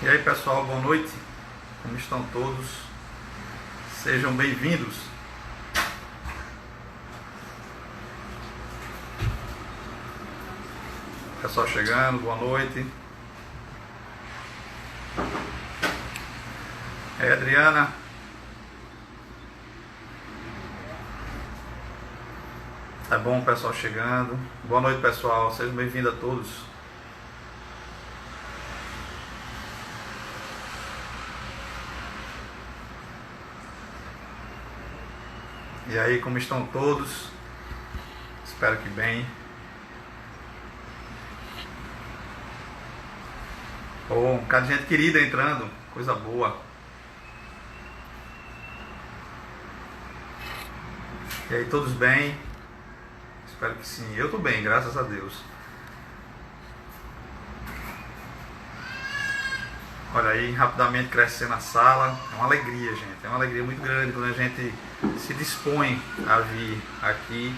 E aí pessoal, boa noite, como estão todos? Sejam bem-vindos. Pessoal chegando, boa noite. E aí, Adriana. Tá bom, pessoal chegando. Boa noite, pessoal, sejam bem-vindos a todos. E aí, como estão todos? Espero que bem. Um bocado de gente querida entrando, coisa boa. E aí, todos bem? Espero que sim. Eu tô bem, graças a Deus. Olha aí, rapidamente crescendo a sala. É uma alegria, gente. É uma alegria muito grande quando a gente se dispõe a vir aqui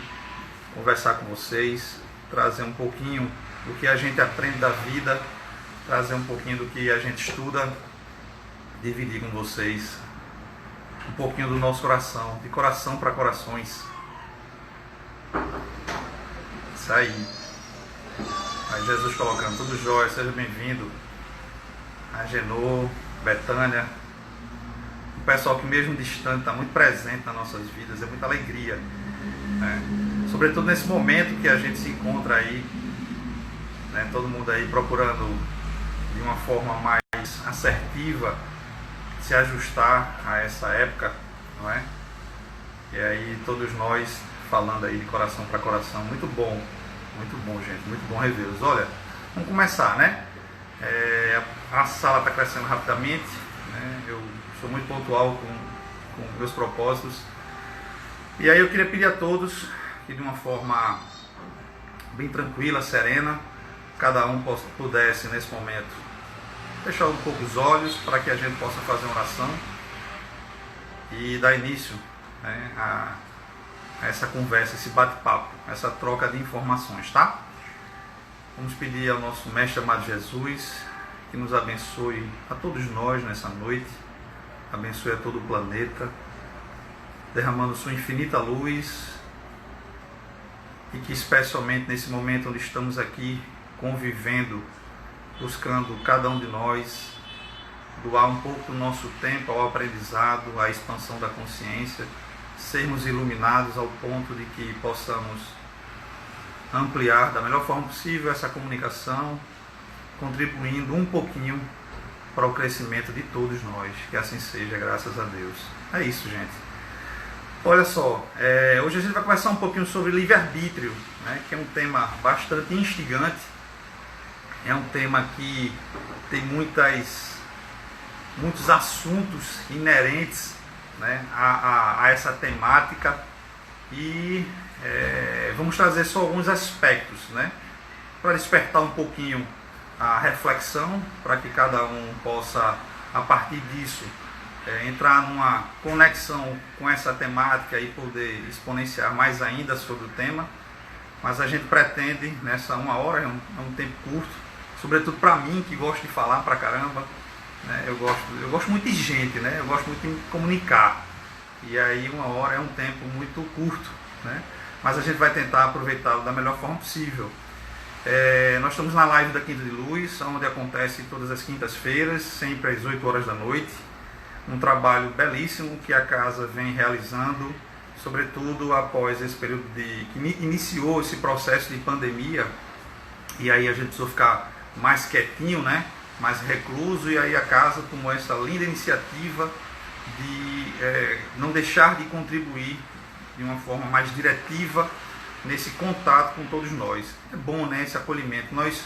conversar com vocês, trazer um pouquinho do que a gente aprende da vida, trazer um pouquinho do que a gente estuda, dividir com vocês um pouquinho do nosso coração, de coração para corações. Isso aí. Aí Jesus colocando tudo jóia, seja bem-vindo. Agenor, Betânia, o pessoal que mesmo distante está muito presente nas nossas vidas, é muita alegria, né? Sobretudo nesse momento que a gente se encontra aí, né? Todo mundo aí procurando de uma forma mais assertiva se ajustar a essa época, não é? E aí todos nós falando aí de coração para coração, muito bom, gente, muito bom revê-los. Olha, vamos começar, né? A sala está crescendo rapidamente, né? Eu sou muito pontual com meus propósitos. E aí eu queria pedir a todos que de uma forma bem tranquila, serena, cada um pudesse nesse momento fechar um pouco os olhos para que a gente possa fazer uma oração e dar início, né, a essa conversa, esse bate-papo, essa troca de informações, tá? Vamos pedir ao nosso Mestre amado Jesus que nos abençoe a todos nós nessa noite, abençoe a todo o planeta, derramando sua infinita luz, e que especialmente nesse momento onde estamos aqui convivendo, buscando cada um de nós doar um pouco do nosso tempo ao aprendizado, à expansão da consciência, sermos iluminados ao ponto de que possamos ampliar da melhor forma possível essa comunicação, contribuindo um pouquinho para o crescimento de todos nós. Que assim seja, graças a Deus. É isso, gente. Olha só, hoje a gente vai conversar um pouquinho sobre livre-arbítrio, né, que é um tema bastante instigante, é um tema que tem muitos assuntos inerentes, né, a essa temática, e vamos trazer só alguns aspectos, né, para despertar um pouquinho a reflexão, para que cada um possa, a partir disso, entrar numa conexão com essa temática e poder exponenciar mais ainda sobre o tema. Mas a gente pretende, nessa uma hora, é um tempo curto, sobretudo para mim, que gosto de falar pra caramba, né? Eu gosto muito de gente, né? Eu gosto muito de me comunicar, e aí uma hora é um tempo muito curto, né? Mas a gente vai tentar aproveitá-lo da melhor forma possível. Nós estamos na live da Quinta de Luz, onde acontece todas as quintas-feiras, sempre às 8 horas da noite. Um trabalho belíssimo que a casa vem realizando, sobretudo após esse período que iniciou esse processo de pandemia, e aí a gente precisou ficar mais quietinho, né? Mais recluso, e aí a casa tomou essa linda iniciativa de não deixar de contribuir de uma forma mais diretiva nesse contato com todos nós. É bom, né, esse acolhimento. Nós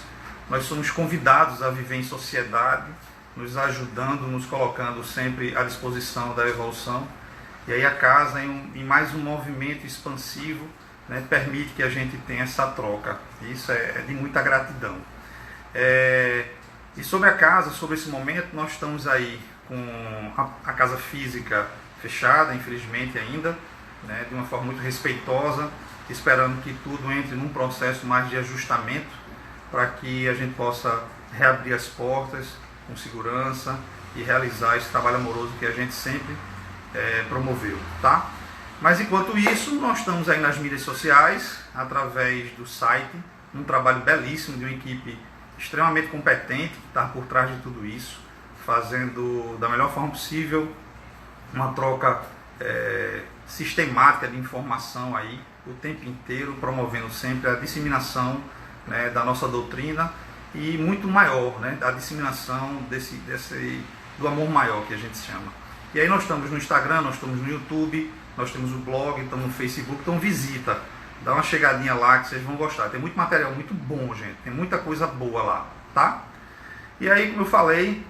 somos convidados a viver em sociedade, nos ajudando, nos colocando sempre à disposição da evolução. E aí a casa, em mais um movimento expansivo, né, permite que a gente tenha essa troca. Isso é de muita gratidão. E sobre a casa, sobre esse momento, nós estamos aí com a casa física fechada, infelizmente ainda, né, de uma forma muito respeitosa, esperando que tudo entre num processo mais de ajustamento, para que a gente possa reabrir as portas com segurança e realizar esse trabalho amoroso que a gente sempre promoveu, tá? Mas enquanto isso, nós estamos aí nas mídias sociais, através do site, um trabalho belíssimo de uma equipe extremamente competente que está por trás de tudo isso, fazendo da melhor forma possível uma troca sistemática de informação aí o tempo inteiro, promovendo sempre a disseminação, né, da nossa doutrina e muito maior, né, a disseminação do amor maior que a gente chama. E aí nós estamos no Instagram, nós estamos no YouTube, nós temos o blog, estamos no Facebook, então visita, dá uma chegadinha lá que vocês vão gostar. Tem muito material muito bom, gente, tem muita coisa boa lá, tá? E aí, como eu falei,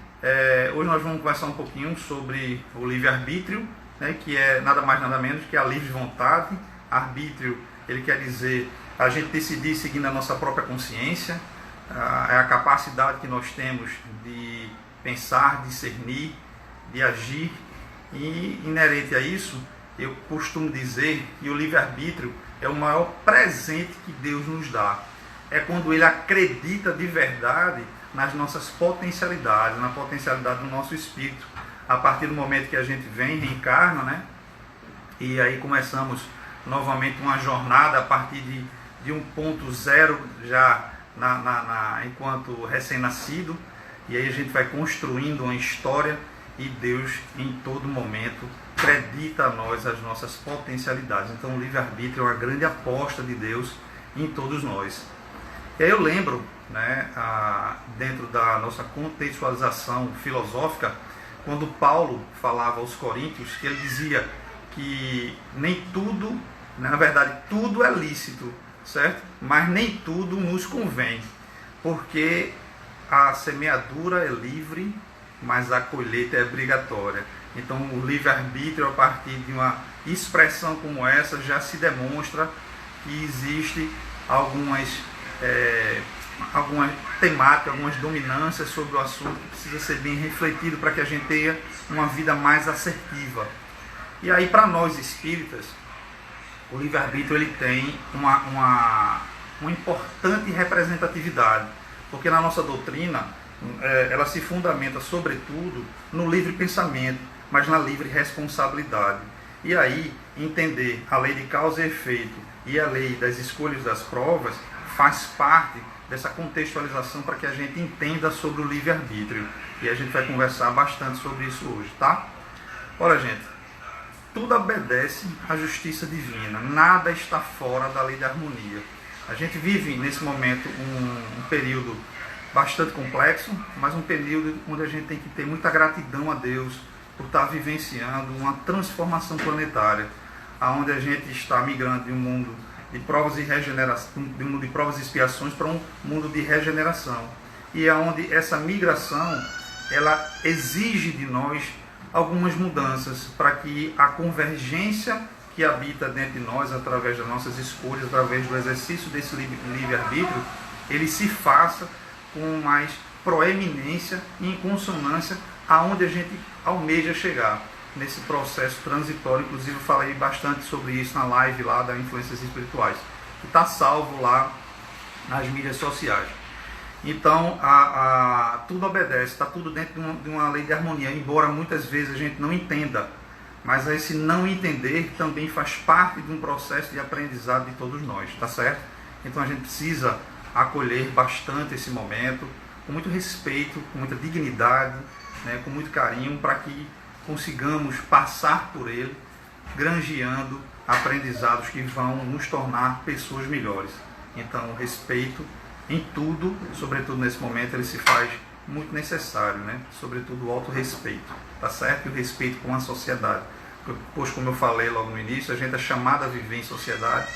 hoje nós vamos conversar um pouquinho sobre o livre-arbítrio, né, que é nada mais nada menos que a livre vontade. Arbítrio, ele quer dizer a gente decidir seguindo a nossa própria consciência, é a capacidade que nós temos de pensar, discernir, de agir, e inerente a isso, eu costumo dizer que o livre-arbítrio é o maior presente que Deus nos dá. É quando Ele acredita de verdade nas nossas potencialidades, na potencialidade do nosso espírito. A partir do momento que a gente vem, reencarna, né? E aí começamos novamente uma jornada a partir de um ponto zero, já enquanto recém-nascido. E aí a gente vai construindo uma história e Deus, em todo momento, acredita a nós as nossas potencialidades. Então o livre-arbítrio é uma grande aposta de Deus em todos nós. E aí eu lembro, né, dentro da nossa contextualização filosófica, quando Paulo falava aos Coríntios, que ele dizia que nem tudo, na verdade tudo é lícito, certo? Mas nem tudo nos convém, porque a semeadura é livre, mas a colheita é obrigatória. Então o livre-arbítrio, a partir de uma expressão como essa, já se demonstra que existe algumas temáticas, algumas dominâncias sobre o assunto que precisa ser bem refletido para que a gente tenha uma vida mais assertiva. E aí, para nós espíritas, o livre-arbítrio ele tem uma importante representatividade, porque na nossa doutrina ela se fundamenta sobretudo no livre pensamento, mas na livre responsabilidade. E aí, entender a lei de causa e efeito e a lei das escolhas das provas faz parte dessa contextualização para que a gente entenda sobre o livre-arbítrio. E a gente vai conversar bastante sobre isso hoje, tá? Olha, gente, tudo obedece à justiça divina, nada está fora da lei da harmonia. A gente vive nesse momento um período bastante complexo, mas um período onde a gente tem que ter muita gratidão a Deus por estar vivenciando uma transformação planetária, onde a gente está migrando de um mundo de provas e regeneração, de um mundo de provas e expiações para um mundo de regeneração. E é onde essa migração ela exige de nós algumas mudanças para que a convergência que habita dentro de nós, através das nossas escolhas, através do exercício desse livre-arbítrio, ele se faça com mais proeminência e em consonância aonde a gente almeja chegar nesse processo transitório. Inclusive eu falei bastante sobre isso na live lá da Influências Espirituais, que está salvo lá nas mídias sociais. Então tudo obedece, está tudo dentro de uma lei de harmonia, embora muitas vezes a gente não entenda, mas esse não entender também faz parte de um processo de aprendizado de todos nós, tá certo? Então a gente precisa acolher bastante esse momento, com muito respeito, com muita dignidade, né, com muito carinho, para que consigamos passar por ele, granjeando aprendizados que vão nos tornar pessoas melhores. Então, o respeito em tudo, sobretudo nesse momento, ele se faz muito necessário, né? Sobretudo o autorrespeito, tá certo? E o respeito com a sociedade. Pois, como eu falei logo no início, a gente é chamado a viver em sociedade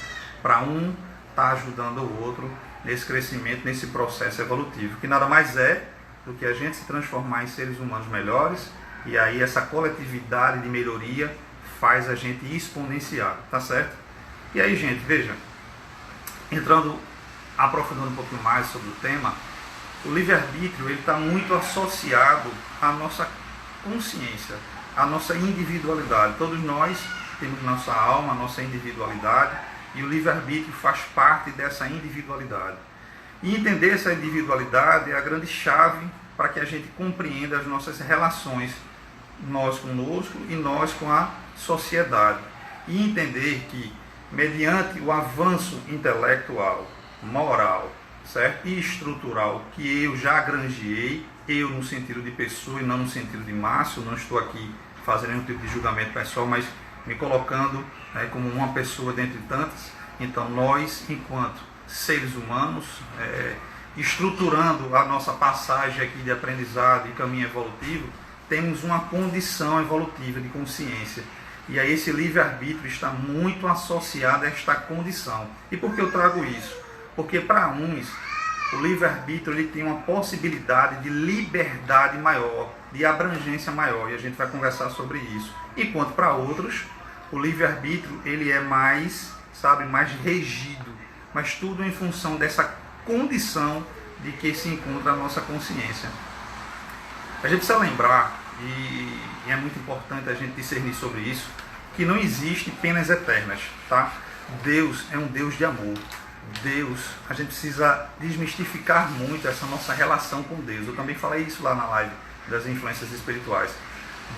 para um estar ajudando o outro nesse crescimento, nesse processo evolutivo, que nada mais é do que a gente se transformar em seres humanos melhores. E aí essa coletividade de melhoria faz a gente exponenciar, tá certo? E aí, gente, veja, aprofundando um pouquinho mais sobre o tema, o livre-arbítrio ele está muito associado à nossa consciência, à nossa individualidade. Todos nós temos nossa alma, nossa individualidade, e o livre-arbítrio faz parte dessa individualidade. E entender essa individualidade é a grande chave para que a gente compreenda as nossas relações, nós conosco e nós com a sociedade. E entender que, mediante o avanço intelectual, moral, certo? E estrutural que eu já granjeei, eu no sentido de pessoa e não no sentido de Márcio, não estou aqui fazendo nenhum tipo de julgamento pessoal, mas me colocando, né, como uma pessoa dentre tantas. Então nós, enquanto seres humanos, estruturando a nossa passagem aqui de aprendizado e caminho evolutivo, temos uma condição evolutiva de consciência. E aí esse livre-arbítrio está muito associado a esta condição. E por que eu trago isso? Porque para uns, o livre-arbítrio ele tem uma possibilidade de liberdade maior, de abrangência maior, e a gente vai conversar sobre isso. Enquanto para outros, o livre-arbítrio ele é mais, mais regido, mas tudo em função dessa condição de que se encontra a nossa consciência. A gente precisa lembrar, e é muito importante a gente discernir sobre isso, que não existe penas eternas, tá? Deus é um Deus de amor. Deus, a gente precisa desmistificar muito essa nossa relação com Deus. Eu também falei isso lá na live das influências espirituais.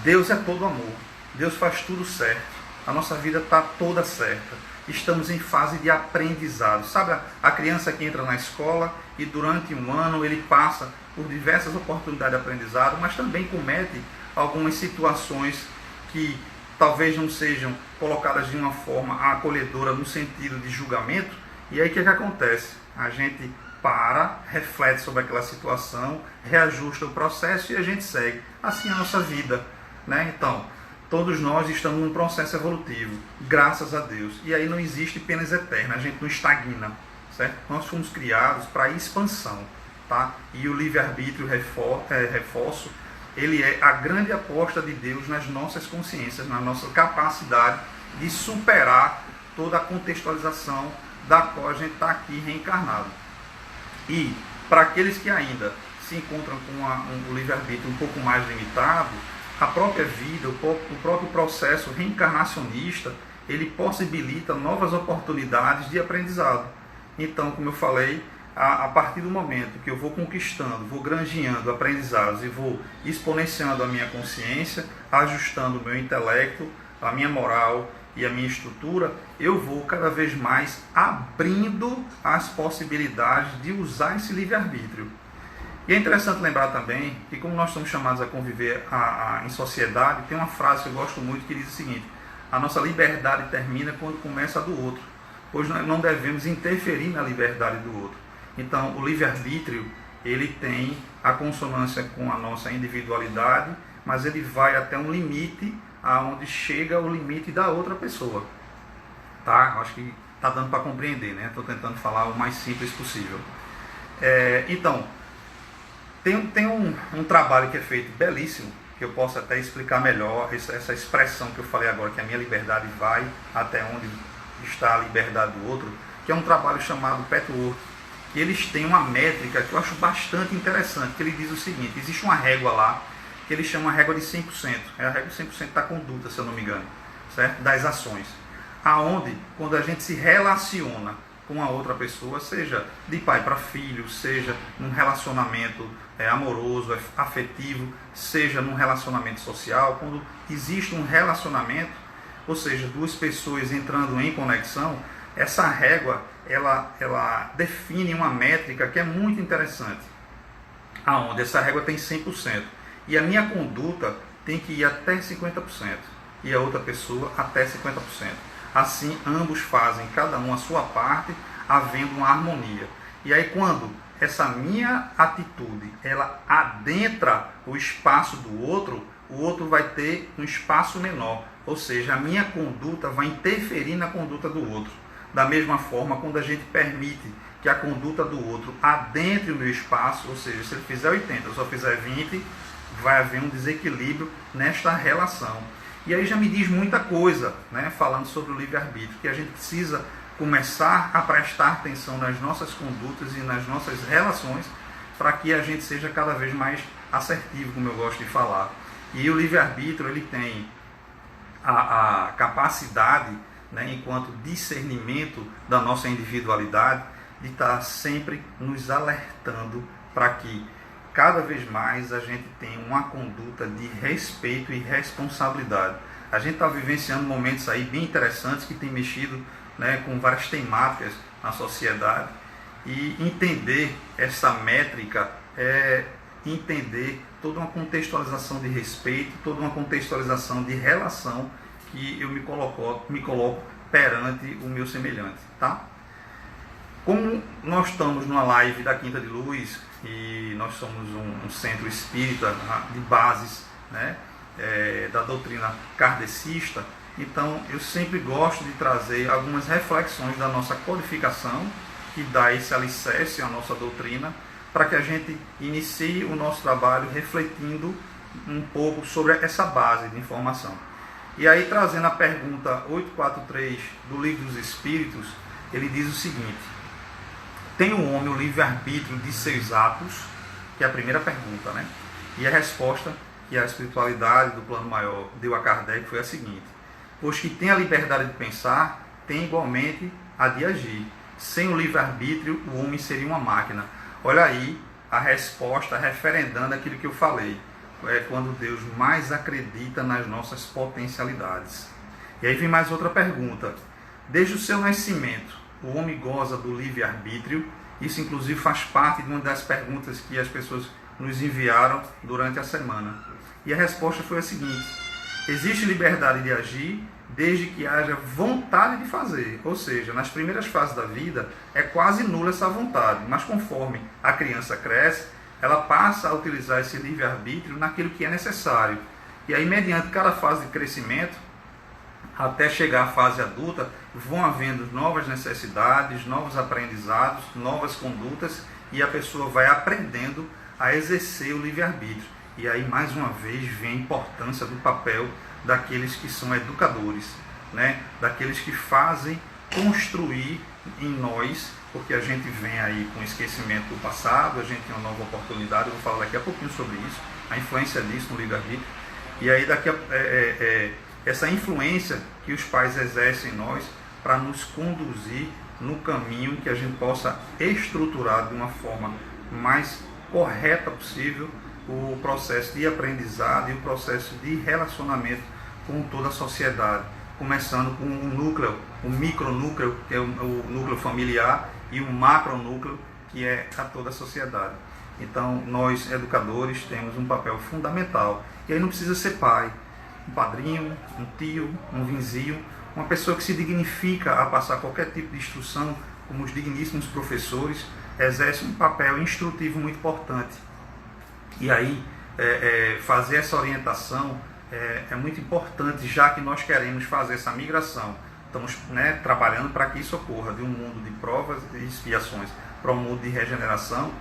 Deus é todo amor. Deus faz tudo certo. A nossa vida está toda certa. Estamos em fase de aprendizado. Sabe a criança que entra na escola e durante um ano ele passa por diversas oportunidades de aprendizado, mas também comete algumas situações que talvez não sejam colocadas de uma forma acolhedora no sentido de julgamento. E aí o que acontece? A gente para, reflete sobre aquela situação, reajusta o processo e a gente segue. Assim é a nossa vida, né? Então, todos nós estamos num processo evolutivo, graças a Deus. E aí não existe penas eternas, a gente não estagna, certo? Nós fomos criados para expansão, tá? E o livre-arbítrio, reforço, ele é a grande aposta de Deus nas nossas consciências, na nossa capacidade de superar toda a contextualização da qual a gente está aqui reencarnado. E para aqueles que ainda se encontram com um livre-arbítrio um pouco mais limitado, a própria vida, o próprio processo reencarnacionista, ele possibilita novas oportunidades de aprendizado. Então, como eu falei, a partir do momento que eu vou conquistando, vou granjeando aprendizados e vou exponenciando a minha consciência, ajustando o meu intelecto, a minha moral e a minha estrutura, eu vou cada vez mais abrindo as possibilidades de usar esse livre-arbítrio. E é interessante lembrar também que, como nós somos chamados a conviver em sociedade, tem uma frase que eu gosto muito que diz o seguinte: a nossa liberdade termina quando começa a do outro, pois nós não devemos interferir na liberdade do outro. Então, o livre-arbítrio, ele tem a consonância com a nossa individualidade, mas ele vai até um limite aonde chega o limite da outra pessoa. Tá? Acho que está dando para compreender, né? Estou tentando falar o mais simples possível. Então, tem um trabalho que é feito belíssimo, que eu posso até explicar melhor, essa expressão que eu falei agora, que a minha liberdade vai até onde está a liberdade do outro, que é um trabalho chamado Petworth. E eles têm uma métrica que eu acho bastante interessante, que ele diz o seguinte: existe uma régua lá, que eles chamam a régua de 100%, é a régua de 100% da conduta, se eu não me engano, certo? Das ações, aonde, quando a gente se relaciona com a outra pessoa, seja de pai para filho, seja num relacionamento amoroso, afetivo, seja num relacionamento social, quando existe um relacionamento, ou seja, duas pessoas entrando em conexão, essa régua, ela define uma métrica que é muito interessante, aonde essa régua tem 100%, e a minha conduta tem que ir até 50%, e a outra pessoa até 50%. Assim, ambos fazem, cada um a sua parte, havendo uma harmonia. E aí, quando essa minha atitude, ela adentra o espaço do outro, o outro vai ter um espaço menor. Ou seja, a minha conduta vai interferir na conduta do outro. Da mesma forma, quando a gente permite que a conduta do outro adentre o meu espaço, ou seja, se ele fizer 80, eu só fizer 20, vai haver um desequilíbrio nesta relação. E aí já me diz muita coisa, né, falando sobre o livre-arbítrio, que a gente precisa começar a prestar atenção nas nossas condutas e nas nossas relações, para que a gente seja cada vez mais assertivo, como eu gosto de falar. E o livre-arbítrio, ele tem a capacidade, né, enquanto discernimento da nossa individualidade, de estar sempre nos alertando para que cada vez mais a gente tem uma conduta de respeito e responsabilidade. A gente está vivenciando momentos aí bem interessantes que tem mexido, né, com várias temáticas na sociedade, e entender essa métrica é entender toda uma contextualização de respeito, toda uma contextualização de relação que eu me coloco perante o meu semelhante, tá? Como nós estamos numa live da Quinta de Luz e nós somos um centro espírita de bases, né, da doutrina kardecista, então eu sempre gosto de trazer algumas reflexões da nossa codificação, que dá esse alicerce à nossa doutrina, para que a gente inicie o nosso trabalho refletindo um pouco sobre essa base de informação. E aí, trazendo a pergunta 843 do Livro dos Espíritos, ele diz o seguinte: tem o homem o livre-arbítrio de seus atos? Que é a primeira pergunta, né? E a resposta que a espiritualidade do plano maior deu a Kardec foi a seguinte: pois que tem a liberdade de pensar, tem igualmente a de agir. Sem o livre-arbítrio, o homem seria uma máquina. Olha aí a resposta referendando aquilo que eu falei. É quando Deus mais acredita nas nossas potencialidades. E aí vem mais outra pergunta. Desde o seu nascimento, o homem goza do livre-arbítrio? Isso inclusive faz parte de uma das perguntas que as pessoas nos enviaram durante a semana. E a resposta foi a seguinte: existe liberdade de agir desde que haja vontade de fazer. Ou seja, nas primeiras fases da vida é quase nula essa vontade, mas conforme a criança cresce, ela passa a utilizar esse livre-arbítrio naquilo que é necessário. E aí, mediante cada fase de crescimento, até chegar à fase adulta, vão havendo novas necessidades, novos aprendizados, novas condutas, e a pessoa vai aprendendo a exercer o livre-arbítrio. E aí, mais uma vez, vem a importância do papel daqueles que são educadores, né? Daqueles que fazem construir em nós, porque a gente vem aí com esquecimento do passado, a gente tem uma nova oportunidade, eu vou falar daqui a pouquinho sobre isso, a influência disso no livre-arbítrio, e aí essa influência que os pais exercem em nós para nos conduzir no caminho que a gente possa estruturar de uma forma mais correta possível o processo de aprendizado e o processo de relacionamento com toda a sociedade, começando com um núcleo, um micronúcleo, que é o núcleo familiar, e um macronúcleo, que é a toda a sociedade. Então, nós, educadores, temos um papel fundamental. E aí não precisa ser pai, um padrinho, um tio, um vizinho, uma pessoa que se dignifica a passar qualquer tipo de instrução, como os digníssimos professores, exerce um papel instrutivo muito importante. E aí, fazer essa orientação é muito importante, já que nós queremos fazer essa migração. Estamos, né, trabalhando para que isso ocorra, de um mundo de provas e expiações para um mundo de regeneração.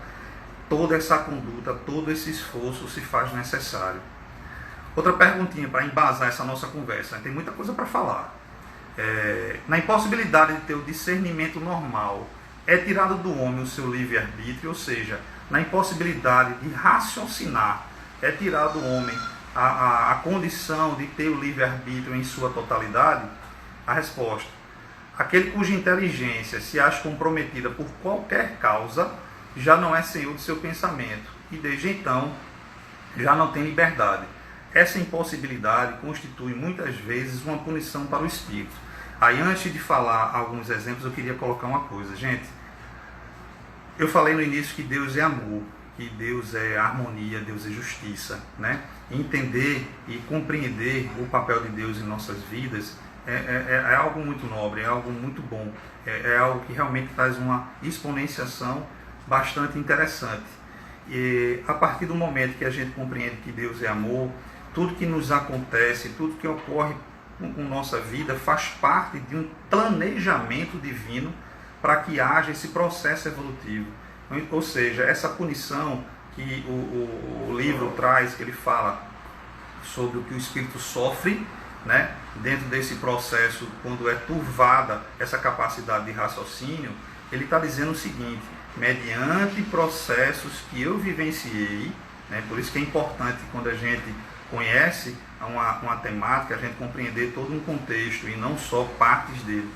Toda essa conduta, todo esse esforço se faz necessário. Outra perguntinha para embasar essa nossa conversa, tem muita coisa para falar. Na impossibilidade de ter o discernimento normal, é tirado do homem o seu livre-arbítrio, ou seja, na impossibilidade de raciocinar, é tirado do homem a condição de ter o livre-arbítrio em sua totalidade? A resposta: aquele cuja inteligência se acha comprometida por qualquer causa, já não é senhor do seu pensamento, e desde então já não tem liberdade. Essa impossibilidade constitui muitas vezes uma punição para o espírito. Aí, antes de falar alguns exemplos, eu queria colocar uma coisa. Gente, eu falei no início que Deus é amor, que Deus é harmonia, Deus é justiça, né? Entender e compreender o papel de Deus em nossas vidas é algo muito nobre, é algo muito bom, é algo que realmente traz uma exponenciação bastante interessante. E a partir do momento que a gente compreende que Deus é amor, tudo que nos acontece, tudo que ocorre com nossa vida faz parte de um planejamento divino para que haja esse processo evolutivo. Ou seja, essa punição que o livro traz, que ele fala sobre o que o espírito sofre, né, dentro desse processo, quando é turvada essa capacidade de raciocínio, ele está dizendo o seguinte: mediante processos que eu vivenciei, né, por isso que é importante, quando a gente conhece uma temática, a gente compreender todo um contexto e não só partes dele.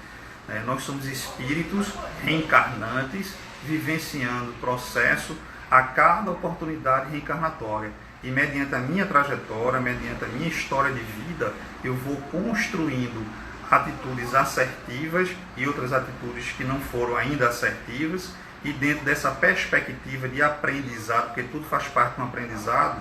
Nós somos espíritos reencarnantes, vivenciando processo a cada oportunidade reencarnatória. E mediante a minha trajetória, mediante a minha história de vida, eu vou construindo atitudes assertivas e outras atitudes que não foram ainda assertivas, e dentro dessa perspectiva de aprendizado, porque tudo faz parte de um aprendizado,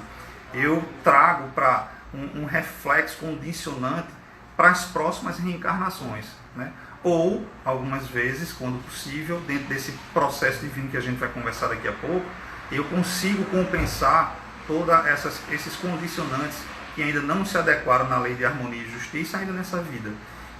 eu trago para um reflexo condicionante para as próximas reencarnações, né? Ou, algumas vezes, quando possível, dentro desse processo divino que a gente vai conversar daqui a pouco, eu consigo compensar todos esses condicionantes que ainda não se adequaram na lei de harmonia e justiça ainda nessa vida.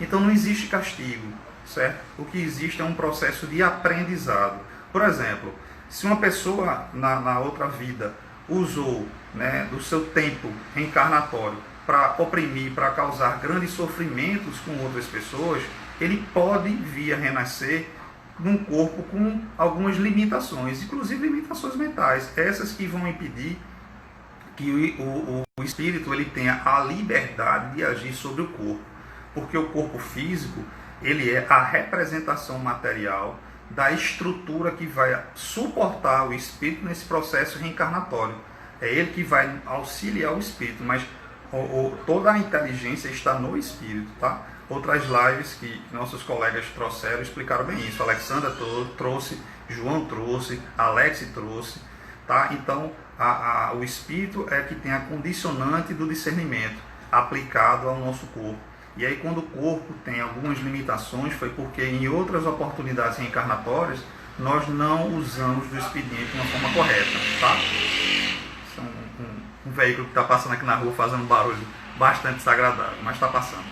Então não existe castigo, certo? O que existe é um processo de aprendizado. Por exemplo, se uma pessoa na outra vida usou, né, do seu tempo reencarnatório para oprimir, para causar grandes sofrimentos com outras pessoas, ele pode vir a renascer num corpo com algumas limitações, inclusive limitações mentais, essas que vão impedir que o espírito ele tenha a liberdade de agir sobre o corpo, porque o corpo físico ele é a representação material da estrutura que vai suportar o espírito nesse processo reencarnatório. É ele que vai auxiliar o espírito, mas toda a inteligência está no espírito, tá? Outras lives que nossos colegas trouxeram explicaram bem isso. A Alexandra trouxe, João trouxe, Alex trouxe, tá? Então, o espírito é que tem a condicionante do discernimento aplicado ao nosso corpo. E aí, quando o corpo tem algumas limitações, foi porque em outras oportunidades reencarnatórias nós não usamos do expediente de uma forma correta, tá? Isso é um veículo que está passando aqui na rua fazendo um barulho bastante desagradável, mas está passando.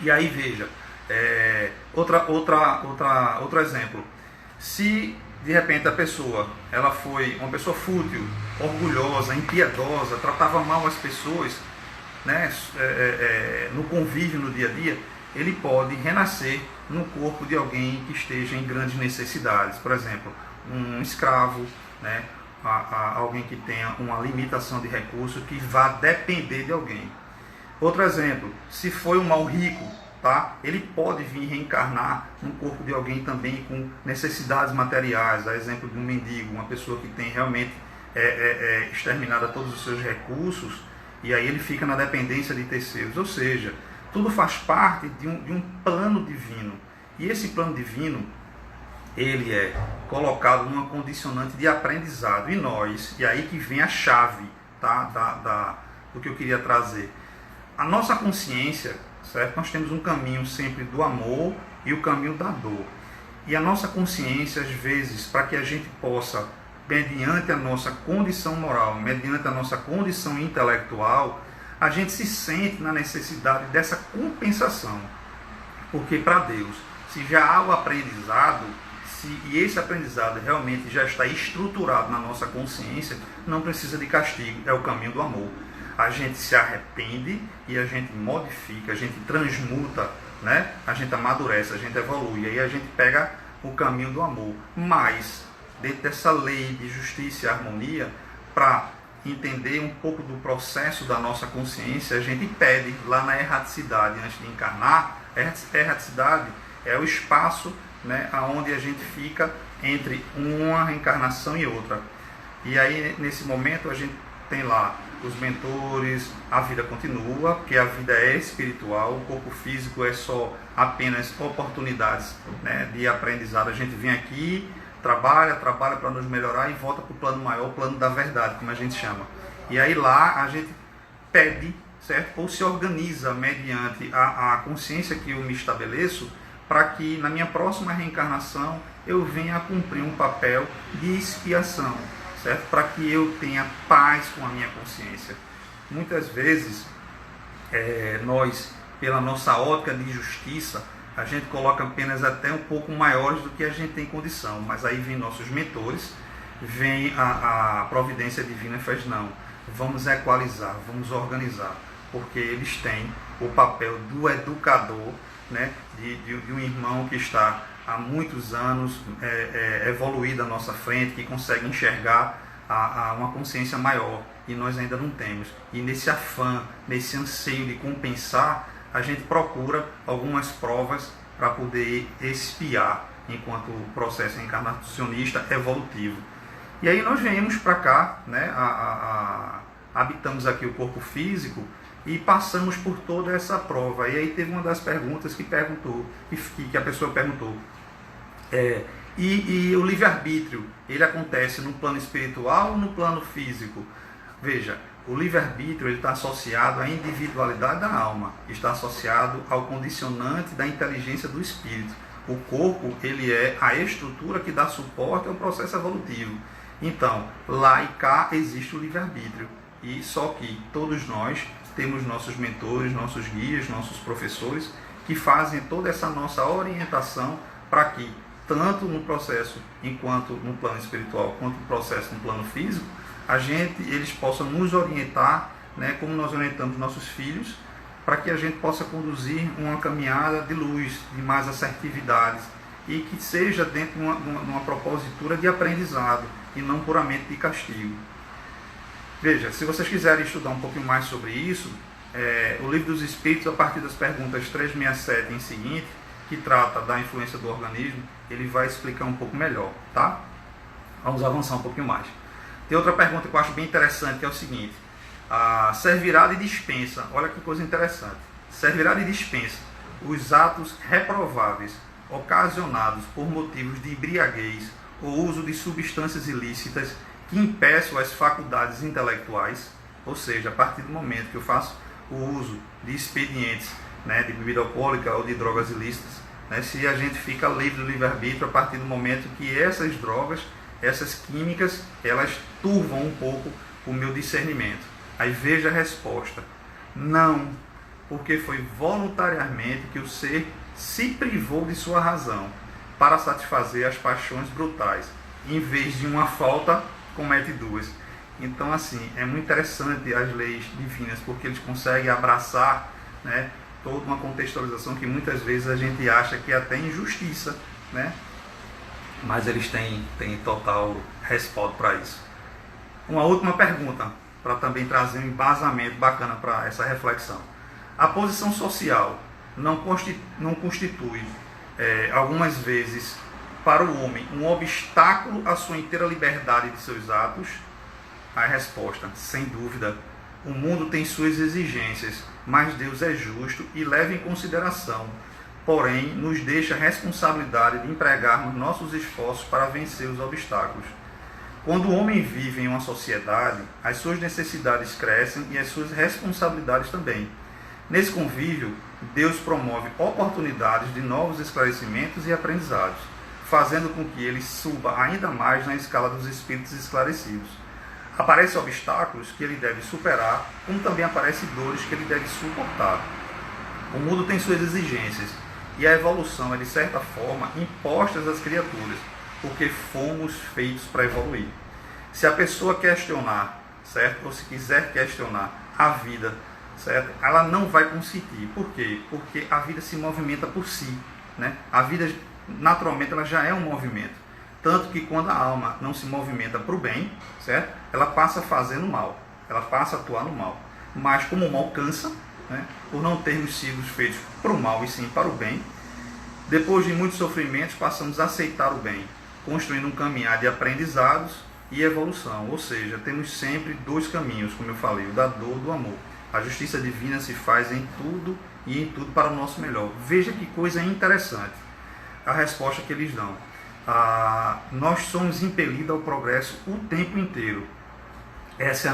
E aí, veja, outro exemplo. Se de repente a pessoa ela foi uma pessoa fútil, orgulhosa, impiedosa, tratava mal as pessoas, né, no convívio no dia a dia, ele pode renascer no corpo de alguém que esteja em grandes necessidades. Por exemplo, um escravo, né, alguém que tenha uma limitação de recursos, que vá depender de alguém. Outro exemplo, se foi um mal rico, tá, ele pode vir reencarnar no corpo de alguém também com necessidades materiais, a exemplo de um mendigo, uma pessoa que tem realmente exterminado todos os seus recursos, e aí ele fica na dependência de terceiros. Ou seja, tudo faz parte de um plano divino. E esse plano divino, ele é colocado numa condicionante de aprendizado. E nós, e aí que vem a chave, tá, do que eu queria trazer. A nossa consciência, certo? Nós temos um caminho sempre do amor e o caminho da dor. E a nossa consciência, às vezes, para que a gente possa, mediante a nossa condição moral, mediante a nossa condição intelectual, a gente se sente na necessidade dessa compensação. Porque para Deus, se já há o aprendizado, e esse aprendizado realmente já está estruturado na nossa consciência, não precisa de castigo, é o caminho do amor. A gente se arrepende e a gente modifica, a gente transmuta, né? A gente amadurece, a gente evolui, e aí a gente pega o caminho do amor. Mas, dentro dessa lei de justiça e harmonia, para entender um pouco do processo da nossa consciência, a gente pede lá na erraticidade, antes de encarnar. A erraticidade é o espaço, né, onde a gente fica entre uma reencarnação e outra. E aí, nesse momento, a gente tem lá os mentores, a vida continua, porque a vida é espiritual, o corpo físico é só apenas oportunidades, né, de aprendizado. A gente vem aqui, trabalha para nos melhorar e volta para o plano maior, o plano da verdade, como a gente chama. E aí lá a gente pede, certo? Ou se organiza mediante a consciência que eu me estabeleço, para que na minha próxima reencarnação eu venha a cumprir um papel de expiação, certo? Para que eu tenha paz com a minha consciência. Muitas vezes, nós, pela nossa ótica de justiça, a gente coloca penas até um pouco maiores do que a gente tem condição, mas aí vem nossos mentores, vem a providência divina e faz não, vamos equalizar, vamos organizar, porque eles têm o papel do educador, né, de um irmão que está há muitos anos evoluído à nossa frente, que consegue enxergar uma consciência maior, e nós ainda não temos. E nesse afã, nesse anseio de compensar, a gente procura algumas provas para poder expiar enquanto processo encarnacionista evolutivo. E aí nós viemos para cá, né, habitamos aqui o corpo físico e passamos por toda essa prova. E aí teve uma das perguntas que a pessoa perguntou, e o livre-arbítrio, ele acontece no plano espiritual ou no plano físico? Veja, o livre-arbítrio está associado à individualidade da alma, está associado ao condicionante da inteligência do espírito. O corpo, ele é a estrutura que dá suporte ao processo evolutivo. Então, lá e cá existe o livre-arbítrio. E só que todos nós temos nossos mentores, nossos guias, nossos professores, que fazem toda essa nossa orientação para que, tanto no processo, enquanto no plano espiritual, quanto no processo no plano físico, eles possam nos orientar, né, como nós orientamos nossos filhos, para que a gente possa conduzir uma caminhada de luz, de mais assertividades, e que seja dentro de uma propositura de aprendizado, e não puramente de castigo. Veja, se vocês quiserem estudar um pouquinho mais sobre isso, o Livro dos Espíritos, a partir das perguntas 367 em seguinte, que trata da influência do organismo, ele vai explicar um pouco melhor, tá? Vamos avançar um pouquinho mais. Tem outra pergunta que eu acho bem interessante, que é o seguinte: servirá de dispensa, olha que coisa interessante, servirá de dispensa os atos reprováveis ocasionados por motivos de embriaguez ou uso de substâncias ilícitas que impeçam as faculdades intelectuais? Ou seja, a partir do momento que eu faço o uso de expedientes, né, de bebida alcoólica ou de drogas ilícitas, né, se a gente fica livre do livre-arbítrio a partir do momento que essas drogas, essas químicas, elas turvam um pouco o meu discernimento. Aí veja a resposta: não, porque foi voluntariamente que o ser se privou de sua razão para satisfazer as paixões brutais. Em vez de uma falta, comete duas. Então, assim, é muito interessante as leis divinas, porque eles conseguem abraçar, né, toda uma contextualização que muitas vezes a gente acha que é até injustiça, né? Mas eles têm total respaldo para isso. Uma última pergunta, para também trazer um embasamento bacana para essa reflexão. A posição social não constitui, algumas vezes, para o homem, um obstáculo à sua inteira liberdade de seus atos? A resposta: sem dúvida. O mundo tem suas exigências, mas Deus é justo e leva em consideração. Porém, nos deixa a responsabilidade de empregarmos nossos esforços para vencer os obstáculos. Quando o homem vive em uma sociedade, as suas necessidades crescem e as suas responsabilidades também. Nesse convívio, Deus promove oportunidades de novos esclarecimentos e aprendizados, fazendo com que ele suba ainda mais na escala dos espíritos esclarecidos. Aparecem obstáculos que ele deve superar, como também aparecem dores que ele deve suportar. O mundo tem suas exigências, e a evolução é, de certa forma, imposta às criaturas, porque fomos feitos para evoluir. Se a pessoa questionar, certo? Ou se quiser questionar a vida, certo? Ela não vai conseguir. Por quê? Porque a vida se movimenta por si, né? A vida, naturalmente, ela já é um movimento. Tanto que quando a alma não se movimenta para o bem, certo? Ela passa a fazer no mal, ela passa a atuar no mal. Mas como o mal cansa, né? Por não termos sido feitos para o mal e sim para o bem, depois de muitos sofrimentos passamos a aceitar o bem, construindo um caminhar de aprendizados e evolução. Ou seja, temos sempre dois caminhos, como eu falei, o da dor e do amor. A justiça divina se faz em tudo e em tudo para o nosso melhor. Veja que coisa interessante a resposta que eles dão. Nós somos impelidos ao progresso o tempo inteiro. Essa é a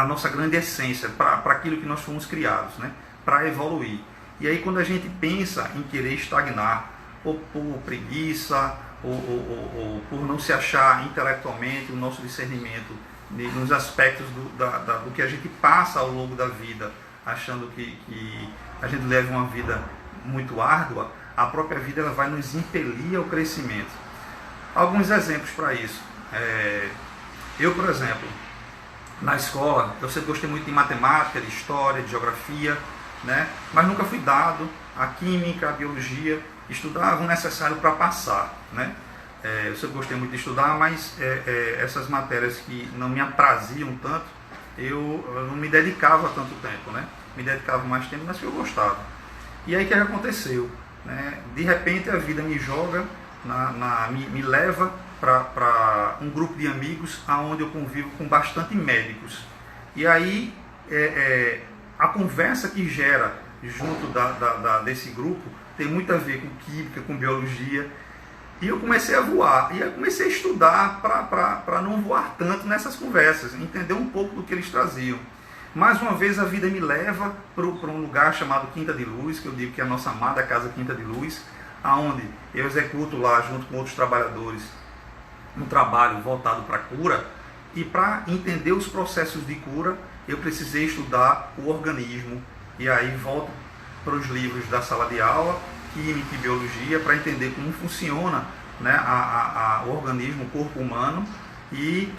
nossa grande essência, para aquilo que nós fomos criados, né? Para evoluir. E aí quando a gente pensa em querer estagnar, ou por preguiça, ou por não se achar intelectualmente, o nosso discernimento nos aspectos do que a gente passa ao longo da vida, achando que a gente leva uma vida muito árdua, a própria vida ela vai nos impelir ao crescimento. Alguns exemplos para isso. Eu, por exemplo, na escola, eu sempre gostei muito de matemática, de história, de geografia, né? Mas nunca fui dado a química, a biologia, estudava o necessário para passar, né? Eu sempre gostei muito de estudar, mas essas matérias que não me apraziam tanto, eu não me dedicava tanto tempo, né? Me dedicava mais tempo, mas que eu gostava. E aí o que aconteceu? Né? De repente a vida me joga, me leva para um grupo de amigos onde eu convivo com bastante médicos. E aí a conversa que gera junto desse grupo tem muito a ver com química, com biologia. E eu comecei a voar, e eu comecei a estudar para não voar tanto nessas conversas, entender um pouco do que eles traziam. Mais uma vez a vida me leva para um lugar chamado Quinta de Luz, que eu digo que é a nossa amada Casa Quinta de Luz, aonde eu executo lá, junto com outros trabalhadores, um trabalho voltado para a cura. E para entender os processos de cura, eu precisei estudar o organismo. E aí volto para os livros da sala de aula, química e biologia, para entender como funciona, né, o organismo, o corpo humano, e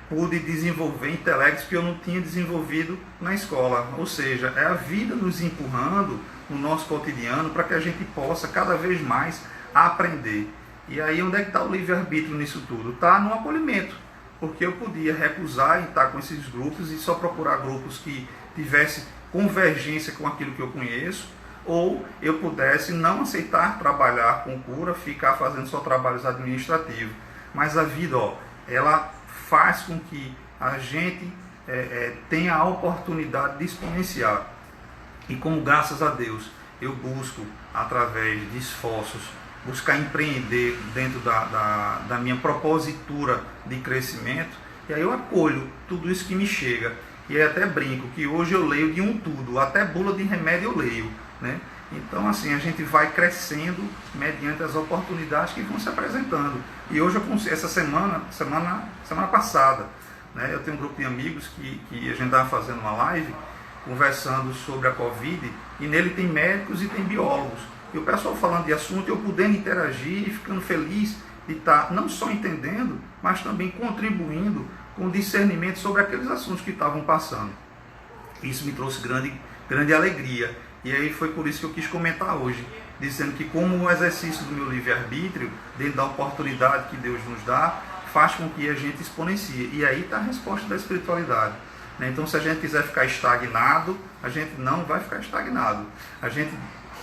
pude desenvolver intelectos que eu não tinha desenvolvido na escola. Ou seja, é a vida nos empurrando no nosso cotidiano para que a gente possa cada vez mais aprender. E aí onde é que está o livre-arbítrio nisso tudo? Está no acolhimento, porque eu podia recusar e estar com esses grupos e só procurar grupos que tivessem convergência com aquilo que eu conheço, ou eu pudesse não aceitar trabalhar com cura, ficar fazendo só trabalhos administrativos. Mas a vida, ela faz com que a gente tenha a oportunidade de exponenciar. E como, graças a Deus, eu busco, através de esforços, buscar empreender dentro da minha propositura de crescimento, e aí eu acolho tudo isso que me chega. E até brinco que hoje eu leio de um tudo, até bula de remédio eu leio, né? Então assim, a gente vai crescendo mediante as oportunidades que vão se apresentando. E hoje, essa semana passada, né, eu tenho um grupo de amigos que a gente estava fazendo uma live, conversando sobre a Covid, e nele tem médicos e tem biólogos. E o pessoal falando de assunto, eu podendo interagir e ficando feliz de estar não só entendendo, mas também contribuindo com discernimento sobre aqueles assuntos que estavam passando. Isso me trouxe grande alegria. E aí foi por isso que eu quis comentar hoje, dizendo que como o exercício do meu livre-arbítrio, dentro da oportunidade que Deus nos dá, faz com que a gente exponencie. E aí está a resposta da espiritualidade. Então, se a gente quiser ficar estagnado, a gente não vai ficar estagnado. A gente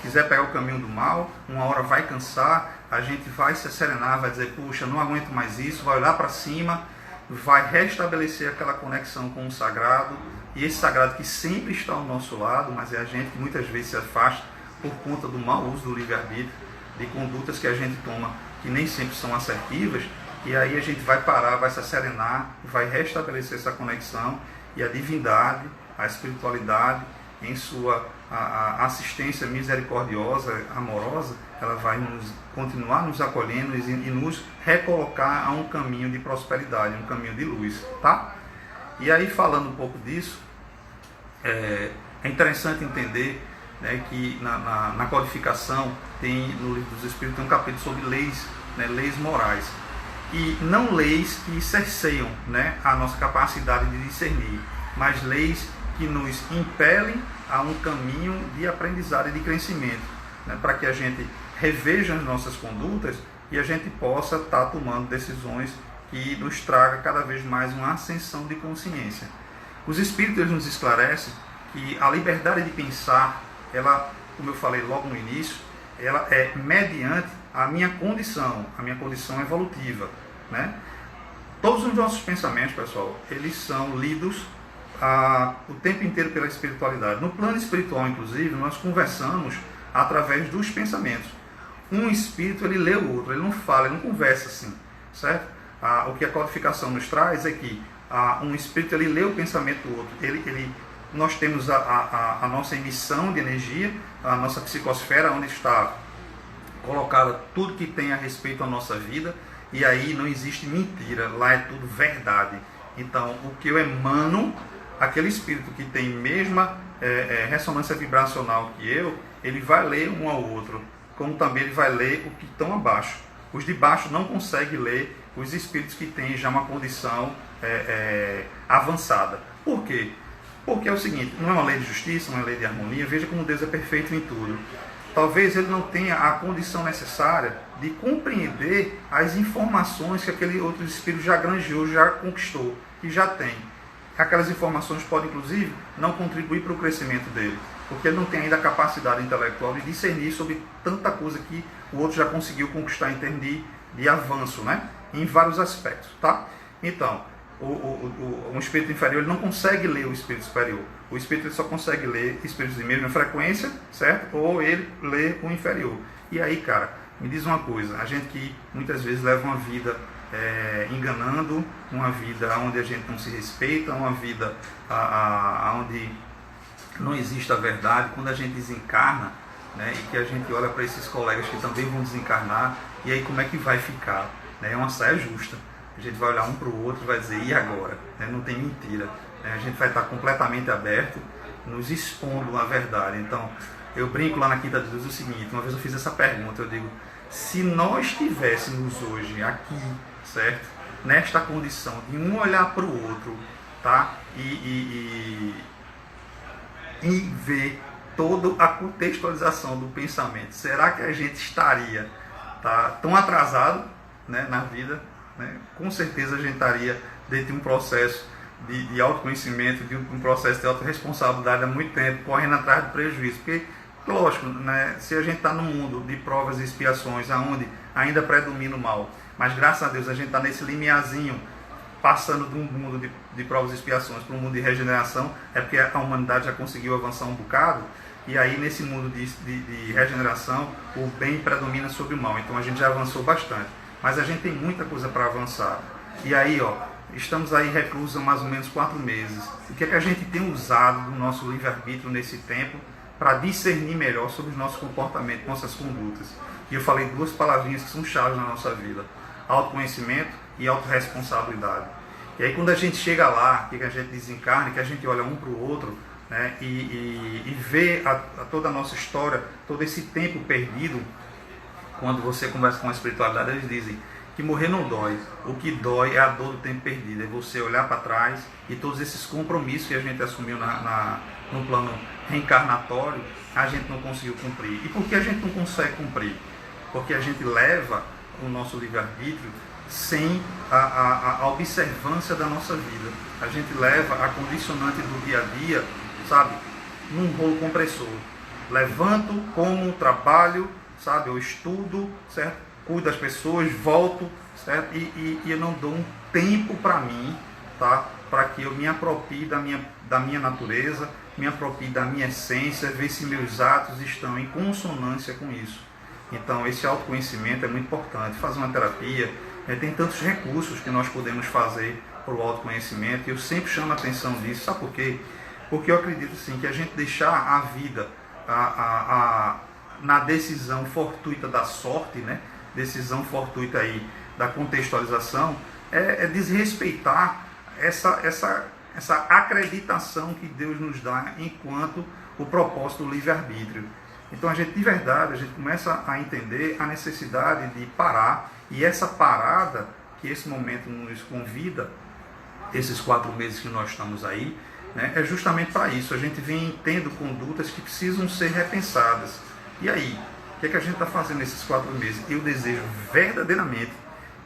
quiser pegar o caminho do mal, uma hora vai cansar, a gente vai se serenar, vai dizer, puxa, não aguento mais isso, vai olhar para cima, vai restabelecer aquela conexão com o sagrado, e esse sagrado que sempre está ao nosso lado, mas é a gente que muitas vezes se afasta por conta do mau uso do livre-arbítrio, de condutas que a gente toma que nem sempre são assertivas, e aí a gente vai parar, vai se serenar, vai restabelecer essa conexão, e a divindade, a espiritualidade, em sua a assistência misericordiosa, amorosa, ela vai continuar nos acolhendo e nos recolocar a um caminho de prosperidade, um caminho de luz, tá? E aí, falando um pouco disso, é interessante entender, né, que na codificação, no Livro dos Espíritos, tem um capítulo sobre leis, né, leis morais. E não leis que cerceiam, né, a nossa capacidade de discernir, mas leis que nos impelem a um caminho de aprendizado e de crescimento, né, para que a gente reveja as nossas condutas e a gente possa estar tomando decisões que nos traga cada vez mais uma ascensão de consciência. Os Espíritos nos esclarecem que a liberdade de pensar, ela, como eu falei logo no início, ela é mediante a minha condição evolutiva, né? Todos os nossos pensamentos, pessoal, eles são lidos o tempo inteiro pela espiritualidade. No plano espiritual, inclusive, nós conversamos através dos pensamentos. Um espírito, ele lê o outro, ele não fala, ele não conversa assim, certo? O que a codificação nos traz é que um espírito, ele lê o pensamento do outro. Nós temos a nossa emissão de energia, a nossa psicosfera, onde está colocada tudo que tem a respeito à nossa vida, e aí não existe mentira, lá é tudo verdade. Então, o que eu emano, aquele espírito que tem mesma ressonância vibracional que eu, ele vai ler um ao outro, como também ele vai ler o que estão abaixo. Os de baixo não conseguem ler os espíritos que têm já uma condição avançada. Por quê? Porque é o seguinte, não é uma lei de justiça, não é uma lei de harmonia, veja como Deus é perfeito em tudo. Talvez ele não tenha a condição necessária de compreender as informações que aquele outro espírito já granjeou, já conquistou, e já tem. Aquelas informações podem, inclusive, não contribuir para o crescimento dele, porque ele não tem ainda a capacidade intelectual de discernir sobre tanta coisa que o outro já conseguiu conquistar em termos de de avanço, né? Em vários aspectos, tá? Então, o espírito inferior ele não consegue ler o espírito superior. O espírito ele só consegue ler espíritos de mesma frequência, certo? Ou ele lê o inferior. E aí, cara, me diz uma coisa, a gente que muitas vezes leva uma vida enganando, uma vida onde a gente não se respeita, uma vida onde não existe a verdade, quando a gente desencarna, né, e que a gente olha para esses colegas que também vão desencarnar, e aí como é que vai ficar? Né? É uma saia justa. A gente vai olhar um para o outro e vai dizer, e agora? Né? Não tem mentira. Né? A gente vai estar completamente aberto, nos expondo a verdade. Então, eu brinco lá na Quinta de Luz o seguinte, uma vez eu fiz essa pergunta, eu digo, se nós estivéssemos hoje aqui, certo? Nesta condição de um olhar para o outro, tá? E ver toda a contextualização do pensamento, será que a gente estaria tão atrasado, né, na vida? Né? Com certeza a gente estaria dentro de um processo de autoconhecimento, de um processo de autorresponsabilidade há muito tempo, correndo atrás do prejuízo. Porque, lógico, né, se a gente está num mundo de provas e expiações, onde ainda predomina o mal, mas graças a Deus a gente está nesse limiarzinho, passando de um mundo de provas e expiações para um mundo de regeneração, é porque a humanidade já conseguiu avançar um bocado, e aí nesse mundo de regeneração o bem predomina sobre o mal, então a gente já avançou bastante, mas a gente tem muita coisa para avançar. E aí, ó, estamos aí reclusos há mais ou menos 4 meses. O que é que a gente tem usado do nosso livre-arbítrio nesse tempo para discernir melhor sobre os nossos comportamentos, nossas condutas? E eu falei 2 palavrinhas que são chaves na nossa vida: autoconhecimento e autorresponsabilidade. E aí quando a gente chega lá, que a gente desencarna, que a gente olha um para o outro, né, e vê toda a nossa história, todo esse tempo perdido, quando você conversa com a espiritualidade, eles dizem que morrer não dói, o que dói é a dor do tempo perdido, é você olhar para trás e todos esses compromissos que a gente assumiu no plano reencarnatório, a gente não conseguiu cumprir. E por que a gente não consegue cumprir? Porque a gente leva o nosso livre-arbítrio sem a observância da nossa vida. A gente leva a condicionante do dia a dia, sabe, num rolo compressor. Levanto, como, trabalho, sabe, eu estudo, certo? Cuido das pessoas, volto, certo? E eu não dou um tempo para mim, tá? Para que eu me aproprie da minha natureza, me aproprie da minha essência, ver se meus atos estão em consonância com isso. Então, esse autoconhecimento é muito importante. Fazer uma terapia, tem tantos recursos que nós podemos fazer para o autoconhecimento, e eu sempre chamo a atenção disso. Sabe por quê? Porque eu acredito assim, que a gente deixar a vida na decisão fortuita da sorte, né? Decisão fortuita aí da contextualização, é desrespeitar essa acreditação que Deus nos dá enquanto o propósito do livre-arbítrio. Então a gente, de verdade, a gente começa a entender a necessidade de parar, e essa parada que esse momento nos convida, esses 4 meses que nós estamos aí, né, é justamente para isso. A gente vem tendo condutas que precisam ser repensadas. E aí, o que é que a gente está fazendo nesses 4 meses? Eu desejo verdadeiramente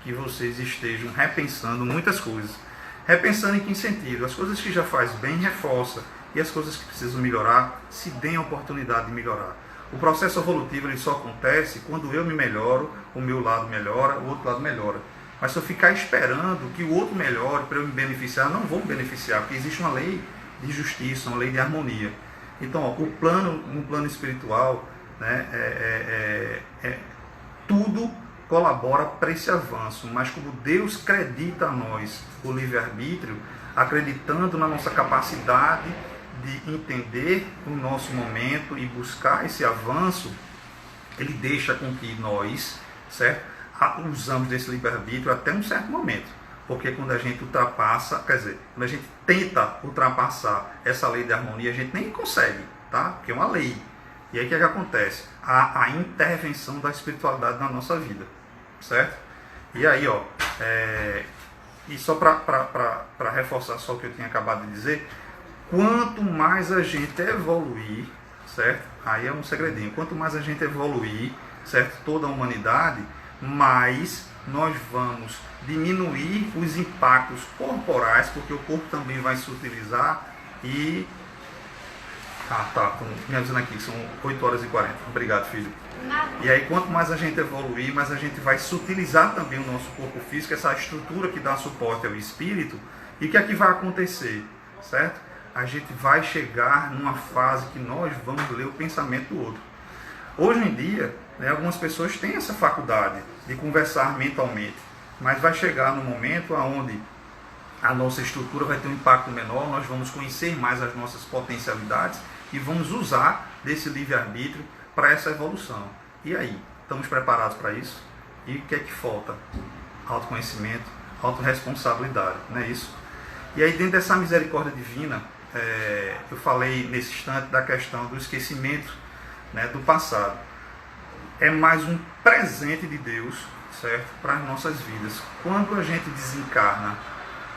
que vocês estejam repensando muitas coisas. Repensando em que sentido? As coisas que já faz bem, reforça. E as coisas que precisam melhorar, se deem a oportunidade de melhorar. O processo evolutivo ele só acontece quando eu me melhoro, o meu lado melhora, o outro lado melhora. Mas se eu ficar esperando que o outro melhore para eu me beneficiar, não vou me beneficiar, porque existe uma lei de justiça, uma lei de harmonia. Então, ó, no plano espiritual, né, tudo colabora para esse avanço, mas como Deus acredita a nós o livre-arbítrio, acreditando na nossa capacidade de entender o nosso momento e buscar esse avanço, Ele deixa com que nós, certo, usamos desse livre-arbítrio até um certo momento. Porque quando a gente ultrapassa, quer dizer, quando a gente tenta ultrapassar essa lei de harmonia, a gente nem consegue, tá? Porque é uma lei. E aí o que é que acontece? A intervenção da espiritualidade na nossa vida, certo? E aí, ó, e só para reforçar só o que eu tinha acabado de dizer, quanto mais a gente evoluir, certo? Aí é um segredinho. Quanto mais a gente evoluir, certo? Toda a humanidade, mais nós vamos diminuir os impactos corporais, porque o corpo também vai se utilizar, e Ah, tá. Estão me avisando aqui que são 8 horas e 40. Obrigado, filho. E aí, quanto mais a gente evoluir, mais a gente vai sutilizar também o nosso corpo físico, essa estrutura que dá suporte ao espírito. E o que é que vai acontecer? Certo? A gente vai chegar numa fase que nós vamos ler o pensamento do outro. Hoje em dia, né, algumas pessoas têm essa faculdade de conversar mentalmente, mas vai chegar no momento onde a nossa estrutura vai ter um impacto menor, nós vamos conhecer mais as nossas potencialidades e vamos usar desse livre-arbítrio para essa evolução. E aí, estamos preparados para isso? E o que é que falta? Autoconhecimento, autorresponsabilidade, não é isso? E aí, dentro dessa misericórdia divina, eu falei nesse instante da questão do esquecimento, né, do passado. É mais um presente de Deus, certo, para as nossas vidas. Quando a gente desencarna,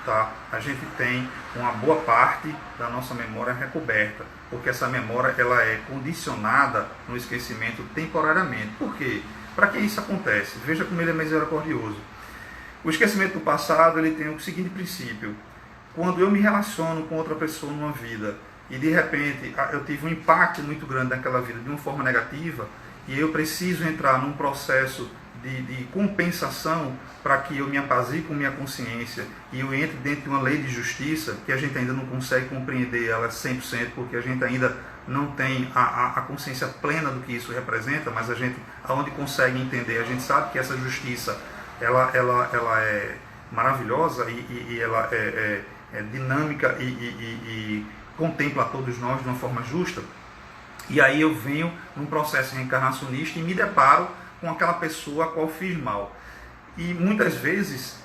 tá, a gente tem uma boa parte da nossa memória recoberta, porque essa memória ela é condicionada no esquecimento temporariamente. Por quê? Para que isso acontece? Veja como ele é misericordioso. O esquecimento do passado ele tem o seguinte princípio: quando eu me relaciono com outra pessoa numa vida e de repente eu tive um impacto muito grande naquela vida de uma forma negativa e eu preciso entrar num processo de compensação para que eu me apazigue com minha consciência e eu entre dentro de uma lei de justiça que a gente ainda não consegue compreender ela 100%, porque a gente ainda não tem a consciência plena do que isso representa, mas a gente, aonde consegue entender, a gente sabe que essa justiça ela é maravilhosa e ela é dinâmica e contempla a todos nós de uma forma justa. E aí eu venho num processo reencarnacionista e me deparo com aquela pessoa a qual fiz mal. E muitas vezes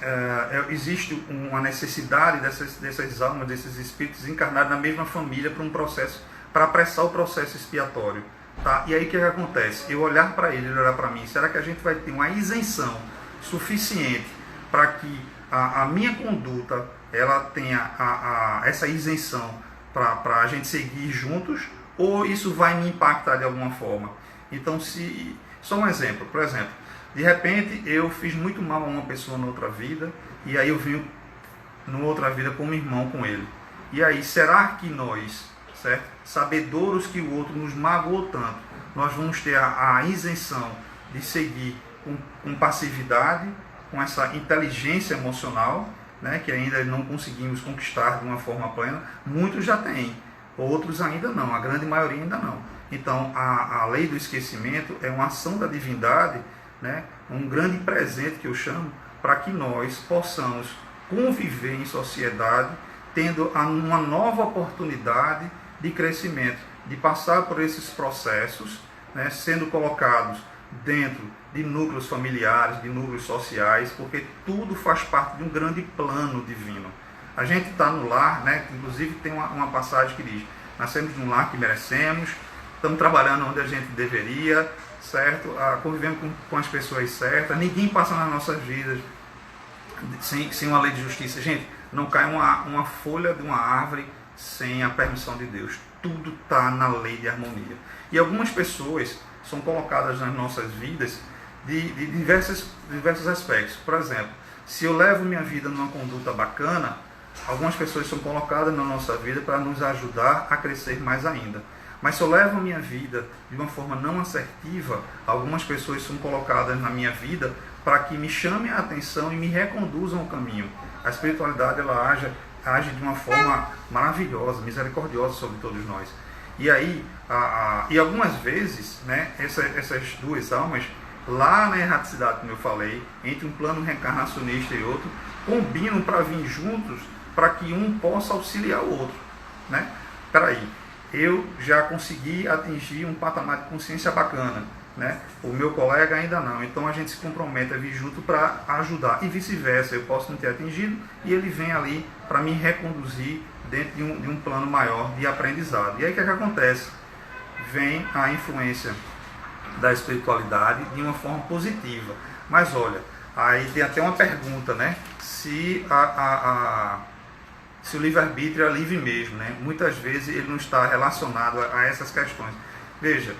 existe uma necessidade dessas almas, desses espíritos encarnados na mesma família para um processo, para apressar o processo expiatório. Tá? E aí o que acontece? Eu olhar para ele, ele olhar para mim, será que a gente vai ter uma isenção suficiente para que a minha conduta ela tenha essa isenção para a gente seguir juntos, ou isso vai me impactar de alguma forma? Então, só um exemplo, por exemplo, de repente eu fiz muito mal a uma pessoa na outra vida, e aí eu vim numa outra vida como irmão com ele. E aí, será que nós, certo, sabedores que o outro nos magoou tanto, nós vamos ter a isenção de seguir com passividade, com essa inteligência emocional, né, que ainda não conseguimos conquistar de uma forma plena? Muitos já têm, outros ainda não, a grande maioria ainda não. Então, a lei do esquecimento é uma ação da divindade, né, um grande presente que eu chamo, para que nós possamos conviver em sociedade, tendo uma nova oportunidade de crescimento, de passar por esses processos, né, sendo colocados dentro de núcleos familiares, de núcleos sociais, porque tudo faz parte de um grande plano divino. A gente está no lar, né, inclusive tem uma passagem que diz: nascemos de um lar que merecemos, estamos trabalhando onde a gente deveria, certo? Convivemos com as pessoas certas, ninguém passa nas nossas vidas sem uma lei de justiça. Gente, não cai uma folha de uma árvore sem a permissão de Deus. Tudo está na lei de harmonia. E algumas pessoas são colocadas nas nossas vidas de diversos aspectos. Por exemplo, se eu levo minha vida numa conduta bacana, algumas pessoas são colocadas na nossa vida para nos ajudar a crescer mais ainda. Mas se eu levo a minha vida de uma forma não assertiva, algumas pessoas são colocadas na minha vida para que me chamem a atenção e me reconduzam ao caminho. A espiritualidade ela age de uma forma maravilhosa, misericordiosa sobre todos nós. E aí, e algumas vezes, né, essas duas almas, lá na erraticidade, como eu falei, entre um plano reencarnacionista e outro, combinam para vir juntos, para que um possa auxiliar o outro. Né? Peraí, eu já consegui atingir um patamar de consciência bacana, né? O meu colega ainda não, então a gente se compromete a vir junto para ajudar, e vice-versa, eu posso não ter atingido e ele vem ali para me reconduzir dentro de um plano maior de aprendizado. E aí o que acontece? Vem a influência da espiritualidade de uma forma positiva. Mas olha, aí tem até uma pergunta, né? Se o livre-arbítrio é livre mesmo, né? Muitas vezes ele não está relacionado a essas questões. Veja,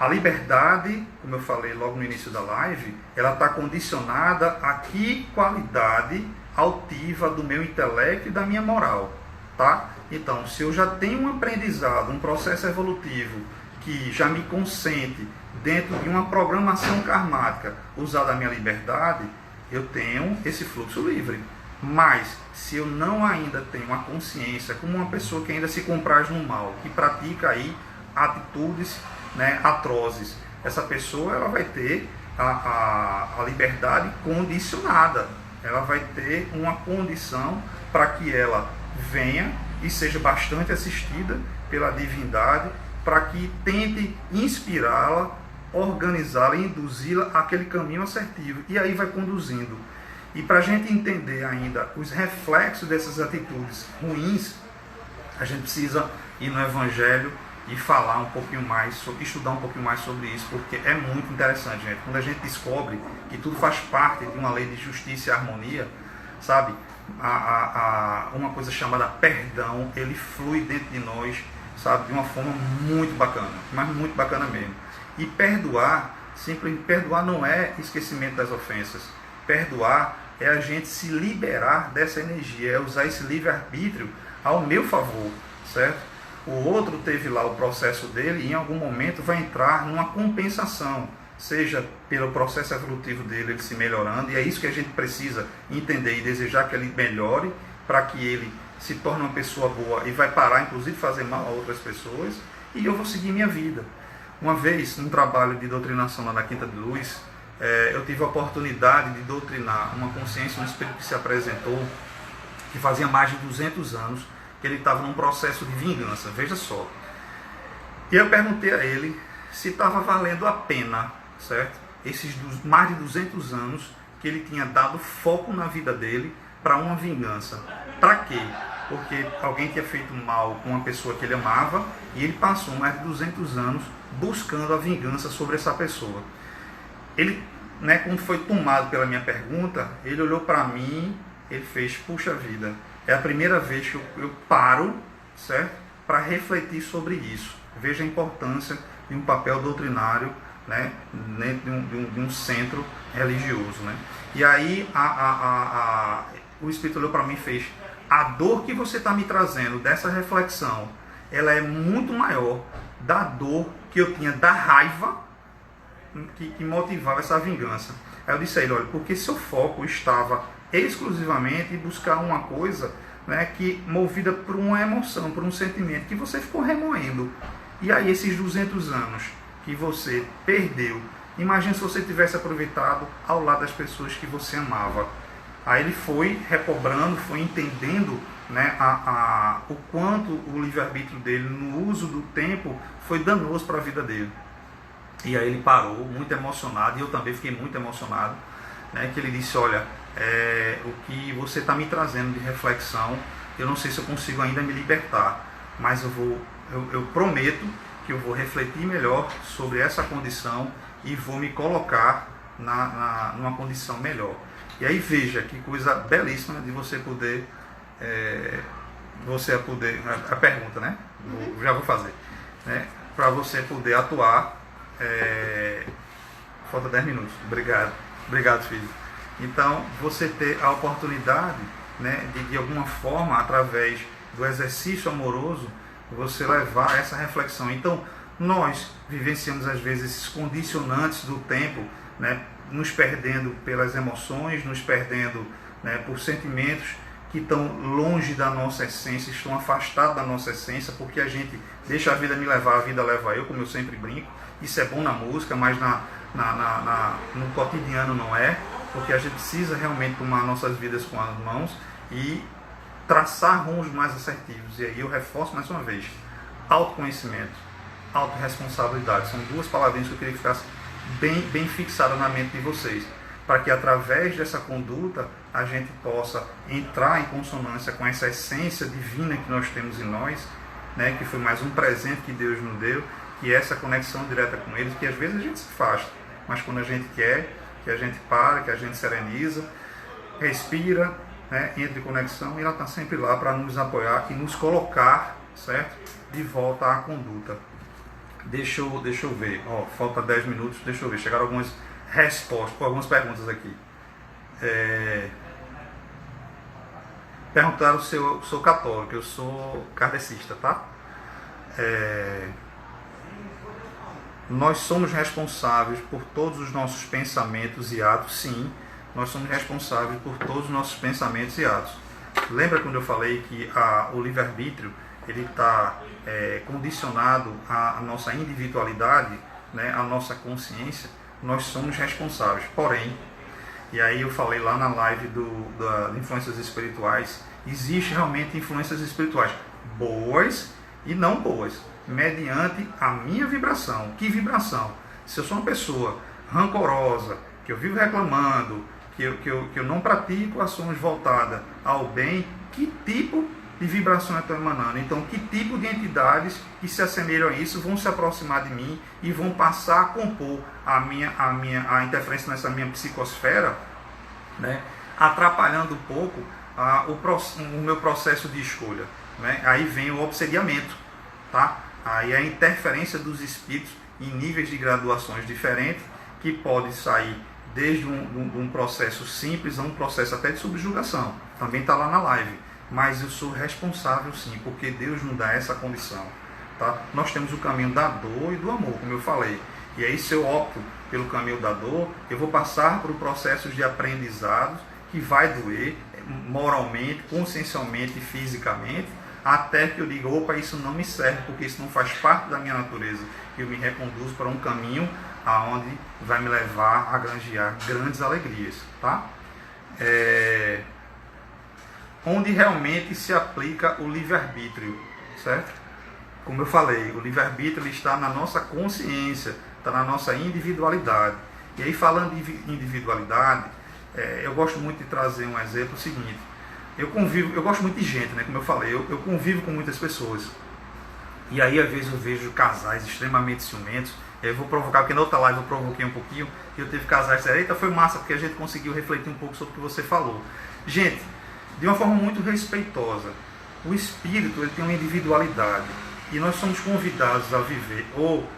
a liberdade, como eu falei logo no início da live, ela está condicionada a que qualidade altiva do meu intelecto e da minha moral. tá? Então, se eu já tenho um aprendizado, um processo evolutivo que já me consente dentro de uma programação karmática usar a minha liberdade, eu tenho esse fluxo livre. Mas, se eu não ainda tenho a consciência, como uma pessoa que ainda se compraz no mal, que pratica aí atitudes, né, atrozes, essa pessoa ela vai ter a liberdade condicionada. Ela vai ter uma condição para que ela venha e seja bastante assistida pela divindade, para que tente inspirá-la, organizá-la e induzi-la àquele caminho assertivo. E aí vai conduzindo. E para a gente entender ainda os reflexos dessas atitudes ruins, a gente precisa ir no Evangelho e falar um pouquinho mais, estudar um pouquinho mais sobre isso, porque é muito interessante, gente. Quando a gente descobre que tudo faz parte de uma lei de justiça e harmonia, sabe? Uma coisa chamada perdão, ele flui dentro de nós, sabe? De uma forma muito bacana, mas muito bacana mesmo. E perdoar, simplesmente perdoar não é esquecimento das ofensas. Perdoar é a gente se liberar dessa energia, é usar esse livre-arbítrio ao meu favor, certo? O outro teve lá o processo dele e em algum momento vai entrar numa compensação, seja pelo processo evolutivo dele, ele se melhorando, e é isso que a gente precisa entender e desejar que ele melhore, para que ele se torne uma pessoa boa e vai parar, inclusive, de fazer mal a outras pessoas, e eu vou seguir minha vida. Uma vez, num trabalho de doutrinação lá na Quinta de Luz, eu tive a oportunidade de doutrinar uma consciência, um espírito que se apresentou, que fazia mais de 200 anos, que ele estava num processo de vingança, veja só. E eu perguntei a ele se estava valendo a pena, certo? Esses mais de 200 anos que ele tinha dado foco na vida dele para uma vingança. Para quê? Porque alguém tinha feito mal com uma pessoa que ele amava e ele passou mais de 200 anos buscando a vingança sobre essa pessoa. Ele, né, como foi tomado pela minha pergunta, ele olhou para mim, ele fez, puxa vida, é a primeira vez que eu paro, certo, para refletir sobre isso. Veja a importância de um papel doutrinário, né, dentro de um centro religioso, né? E aí o Espírito olhou para mim e fez, a dor que você está me trazendo dessa reflexão, ela é muito maior da dor que eu tinha da raiva que motivava essa vingança. Aí eu disse a ele, olha, porque seu foco estava exclusivamente em buscar uma coisa, né, que movida por uma emoção, por um sentimento que você ficou remoendo. E aí esses 200 anos que você perdeu, imagine se você tivesse aproveitado ao lado das pessoas que você amava. Aí ele foi recobrando, foi entendendo, né, o quanto o livre-arbítrio dele no uso do tempo foi danoso para a vida dele. E aí ele parou, muito emocionado, e eu também fiquei muito emocionado, né, que ele disse, olha, o que você está me trazendo de reflexão, eu não sei se eu consigo ainda me libertar, mas eu prometo que eu vou refletir melhor sobre essa condição e vou me colocar numa condição melhor. E aí veja que coisa belíssima de você poder, a pergunta, né? Já vou fazer, né? Para você poder atuar, falta 10 minutos, obrigado filho. Então, você ter a oportunidade, né, de alguma forma, através do exercício amoroso, você levar essa reflexão. Então, nós vivenciamos às vezes esses condicionantes do tempo, né, nos perdendo pelas emoções, nos perdendo, né, por sentimentos que estão longe da nossa essência, estão afastados da nossa essência, porque a gente deixa a vida me levar, a vida leva eu, como eu sempre brinco. Isso é bom na música, mas no cotidiano não é, porque a gente precisa realmente tomar nossas vidas com as mãos e traçar rumos mais assertivos. E aí eu reforço mais uma vez, autoconhecimento, autorresponsabilidade, são duas palavrinhas que eu queria que ficasse bem fixadas na mente de vocês, para que através dessa conduta a gente possa entrar em consonância com essa essência divina que nós temos em nós, né, que foi mais um presente que Deus nos deu, que é essa conexão direta com Ele, que às vezes a gente se afasta, mas quando a gente quer, que a gente para, que a gente sereniza, respira, né, entra em conexão, e ela está sempre lá para nos apoiar e nos colocar, certo, de volta à conduta. Deixa eu ver, falta 10 minutos, deixa eu ver, chegaram algumas respostas, algumas perguntas aqui. perguntaram se eu sou católico. Eu sou kardecista, tá? Nós somos responsáveis por todos os nossos pensamentos e atos, sim. Nós somos responsáveis por todos os nossos pensamentos e atos. Lembra quando eu falei que o livre-arbítrio ele está condicionado à nossa individualidade, né, à nossa consciência? Nós somos responsáveis. Porém, e aí eu falei lá na live de influências espirituais, existe realmente influências espirituais boas e não boas, mediante a minha vibração. Que vibração? Se eu sou uma pessoa rancorosa, que eu vivo reclamando, que eu não pratico ações voltadas ao bem, que tipo de vibração eu estou emanando? Então, que tipo de entidades que se assemelham a isso vão se aproximar de mim e vão passar a compor a interferência nessa minha psicosfera, né? Atrapalhando um pouco o meu processo de escolha, né? Aí vem o obsediamento, tá? Aí a interferência dos espíritos em níveis de graduações diferentes, que pode sair desde um processo simples a um processo até de subjugação. Também está lá na live. Mas eu sou responsável sim, porque Deus nos dá essa condição, tá? Nós temos o caminho da dor e do amor, como eu falei. E aí, se eu opto pelo caminho da dor, eu vou passar por processos de aprendizado que vai doer moralmente, consciencialmente e fisicamente, até que eu diga, opa, isso não me serve, porque isso não faz parte da minha natureza. Eu me reconduzo para um caminho aonde vai me levar a granjear grandes alegrias, tá? Onde realmente se aplica o livre-arbítrio, certo? Como eu falei, o livre-arbítrio está na nossa consciência, está na nossa individualidade. E aí, falando de individualidade, eu gosto muito de trazer um exemplo seguinte. Eu gosto muito de gente, né? Como eu falei, eu convivo com muitas pessoas. E aí, às vezes, eu vejo casais extremamente ciumentos. Eu vou provocar, porque na outra live eu provoquei um pouquinho, e eu teve casais que disseram, eita, foi massa, porque a gente conseguiu refletir um pouco sobre o que você falou. Gente, de uma forma muito respeitosa, o espírito ele tem uma individualidade, e nós somos convidados a viver ou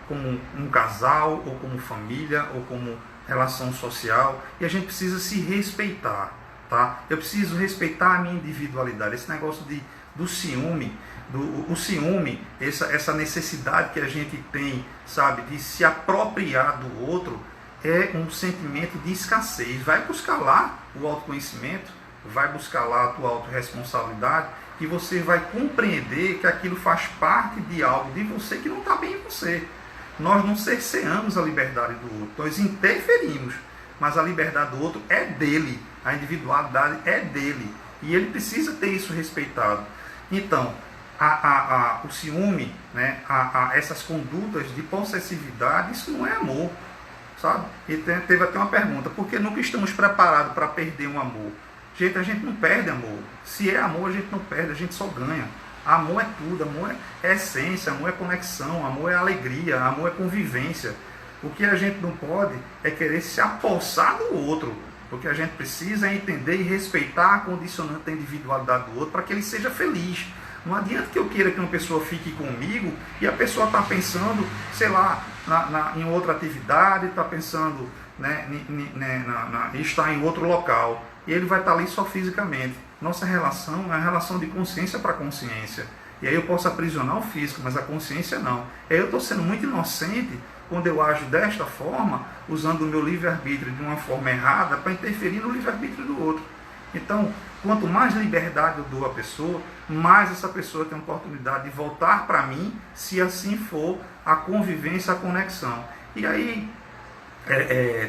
como um casal, ou como família, ou como relação social, e a gente precisa se respeitar, tá? Eu preciso respeitar a minha individualidade. Esse negócio do ciúme, o ciúme, essa necessidade que a gente tem, sabe, de se apropriar do outro, é um sentimento de escassez. Vai buscar lá o autoconhecimento, vai buscar lá a tua autorresponsabilidade, e você vai compreender que aquilo faz parte de algo de você que não está bem em você. Nós não cerceamos a liberdade do outro, nós interferimos, mas a liberdade do outro é dele, a individualidade é dele, e ele precisa ter isso respeitado. Então, o ciúme, né, essas condutas de possessividade, isso não é amor, sabe? E teve até uma pergunta, por que nunca estamos preparados para perder um amor? Gente, a gente não perde amor. Se é amor, a gente não perde, a gente só ganha. Amor é tudo, amor é essência, amor é conexão, amor é alegria, amor é convivência. O que a gente não pode é querer se apossar do outro. O que a gente precisa é entender e respeitar a condicionante da individualidade do outro para que ele seja feliz. Não adianta que eu queira que uma pessoa fique comigo e a pessoa está pensando, sei lá, em outra atividade, está pensando, né, em estar em outro local. E ele vai estar ali só fisicamente. Nossa relação é uma relação de consciência para consciência. E aí eu posso aprisionar o físico, mas a consciência não. E aí eu estou sendo muito inocente quando eu ajo desta forma, usando o meu livre-arbítrio de uma forma errada para interferir no livre-arbítrio do outro. Então, quanto mais liberdade eu dou à pessoa, mais essa pessoa tem a oportunidade de voltar para mim, se assim for a convivência, a conexão. E aí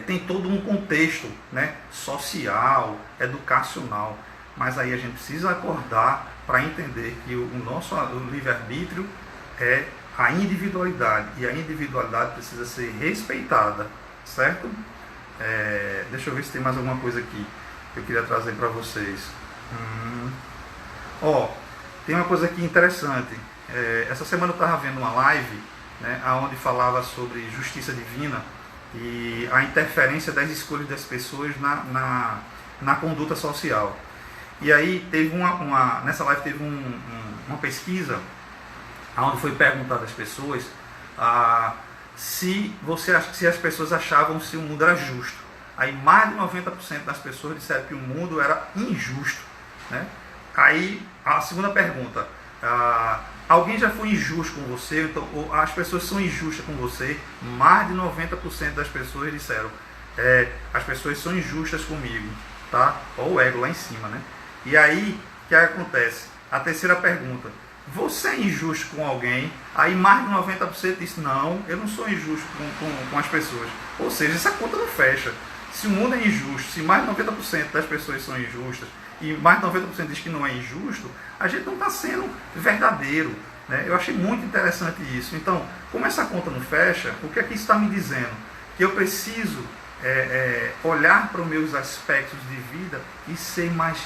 tem todo um contexto, né, social, educacional, mas aí a gente precisa acordar para entender que o nosso livre-arbítrio é a individualidade, e a individualidade precisa ser respeitada, certo? Deixa eu ver se tem mais alguma coisa aqui que eu queria trazer para vocês. Tem uma coisa aqui interessante. Essa semana eu estava vendo uma live, né, onde falava sobre justiça divina e a interferência das escolhas das pessoas na conduta social. E aí teve nessa live teve uma pesquisa onde foi perguntado às pessoas se as pessoas achavam se o mundo era justo. Aí mais de 90% das pessoas disseram que o mundo era injusto, né? Aí a segunda pergunta, alguém já foi injusto com você? Então, as pessoas são injustas com você? Mais de 90% das pessoas disseram, as pessoas são injustas comigo, tá? Olha o ego lá em cima, né? E aí, o que acontece? A terceira pergunta, você é injusto com alguém? Aí mais de 90% disse, não, eu não sou injusto com as pessoas. Ou seja, essa conta não fecha. Se o mundo é injusto, se mais de 90% das pessoas são injustas, e mais de 90% diz que não é injusto, a gente não está sendo verdadeiro, né? Eu achei muito interessante isso. Então, como essa conta não fecha, o que é que isso está me dizendo? Que eu preciso olhar para os meus aspectos de vida e ser mais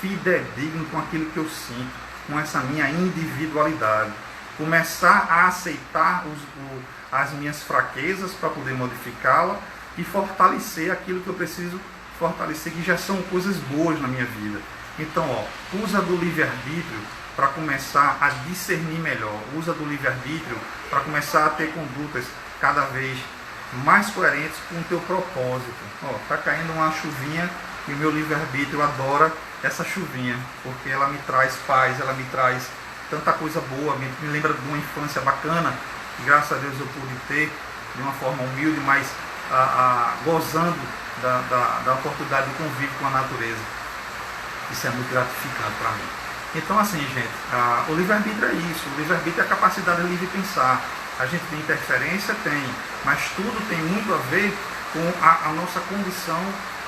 fidedigno com aquilo que eu sinto, com essa minha individualidade. Começar a aceitar as minhas fraquezas para poder modificá-la e fortalecer aquilo que eu preciso fortalecer, que já são coisas boas na minha vida. Então, usa do livre-arbítrio para começar a discernir melhor. Usa do livre-arbítrio para começar a ter condutas cada vez mais coerentes com o teu propósito. Tá caindo uma chuvinha e o meu livre-arbítrio adora essa chuvinha, porque ela me traz paz, ela me traz tanta coisa boa, me lembra de uma infância bacana, que graças a Deus eu pude ter de uma forma humilde, mas gozando da oportunidade de convívio com a natureza. Isso é muito gratificante para mim. Então, assim, gente, o livre-arbítrio é isso. O livre-arbítrio é a capacidade de livre pensar. A gente tem interferência? Tem, mas tudo tem muito a ver com a nossa condição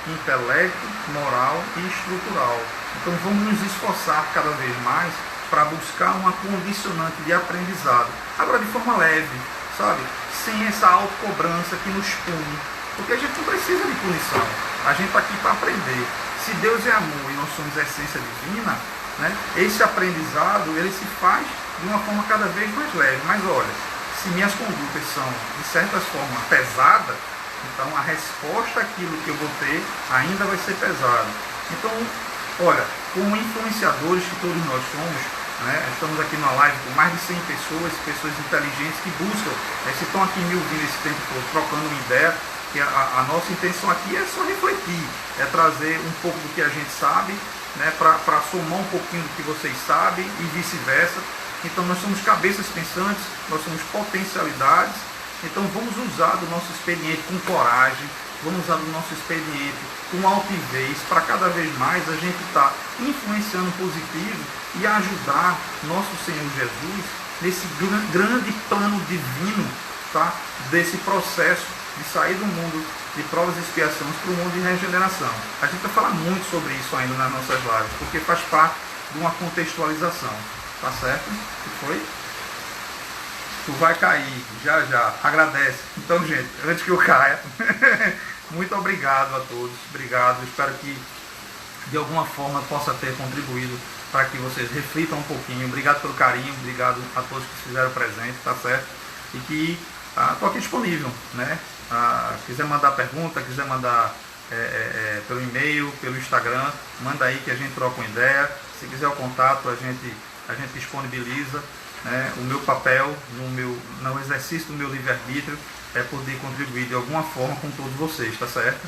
intelecto, moral e estrutural. Então vamos nos esforçar cada vez mais para buscar uma condicionante de aprendizado. Agora de forma leve, sabe? Sem essa autocobrança que nos pune. Porque a gente não precisa de punição. A gente está aqui para aprender. Se Deus é amor e nós somos a essência divina, né? Esse aprendizado ele se faz de uma forma cada vez mais leve. Mas olha, se minhas condutas são de certa forma pesadas, então a resposta àquilo que eu vou ter ainda vai ser pesada. Então, olha, como influenciadores que todos nós somos, né, estamos aqui na live com mais de 100 pessoas, pessoas inteligentes que buscam, se estão aqui me ouvindo esse tempo todo, trocando uma ideia, que a nossa intenção aqui é só refletir, é trazer um pouco do que a gente sabe, né, para somar um pouquinho do que vocês sabem e vice-versa. Então nós somos cabeças pensantes, nós somos potencialidades. Então vamos usar do nosso expediente com coragem, vamos usar do nosso expediente com altivez, para cada vez mais a gente estar influenciando positivo e ajudar nosso Senhor Jesus nesse grande plano divino, tá? Desse processo de sair do mundo de provas e expiações para o mundo de regeneração. A gente vai falar muito sobre isso ainda nas nossas lives, porque faz parte de uma contextualização, tá certo? Que foi? Tu vai cair, já já, agradece. Então, gente, antes que eu caia, muito obrigado a todos, obrigado, espero que de alguma forma possa ter contribuído para que vocês reflitam um pouquinho. Obrigado pelo carinho, obrigado a todos que fizeram presente, tá certo? E que estou aqui disponível, né? Quiser mandar pergunta, quiser mandar pelo e-mail, pelo Instagram, manda aí que a gente troca uma ideia. Se quiser o contato, a gente disponibiliza. O meu papel no exercício do meu livre-arbítrio é poder contribuir de alguma forma com todos vocês, tá certo?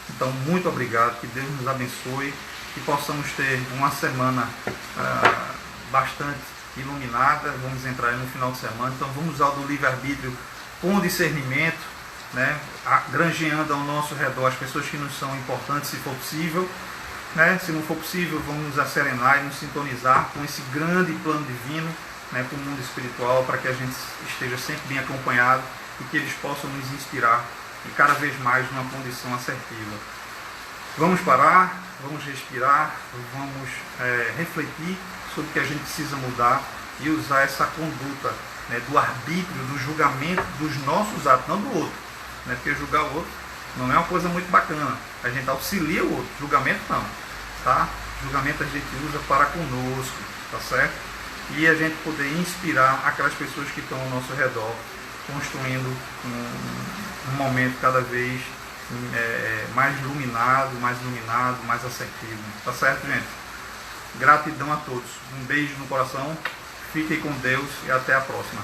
Então, muito obrigado, que Deus nos abençoe, que possamos ter uma semana bastante iluminada. Vamos entrar no final de semana, então vamos usar o do livre-arbítrio com discernimento, né? Granjeando ao nosso redor as pessoas que nos são importantes, se for possível, né? Se não for possível, vamos nos acerenar e nos sintonizar com esse grande plano divino, né, para o mundo espiritual, para que a gente esteja sempre bem acompanhado e que eles possam nos inspirar e cada vez mais numa condição assertiva. Vamos parar, vamos respirar, vamos refletir sobre o que a gente precisa mudar e usar essa conduta, né, do arbítrio, do julgamento dos nossos atos, não do outro, né, porque julgar o outro não é uma coisa muito bacana, a gente auxilia o outro, julgamento não, tá? Julgamento a gente usa para conosco, tá certo? E a gente poder inspirar aquelas pessoas que estão ao nosso redor, construindo um momento cada vez mais iluminado, mais assertivo. Tá certo, gente? Gratidão a todos. Um beijo no coração, fiquem com Deus e até a próxima.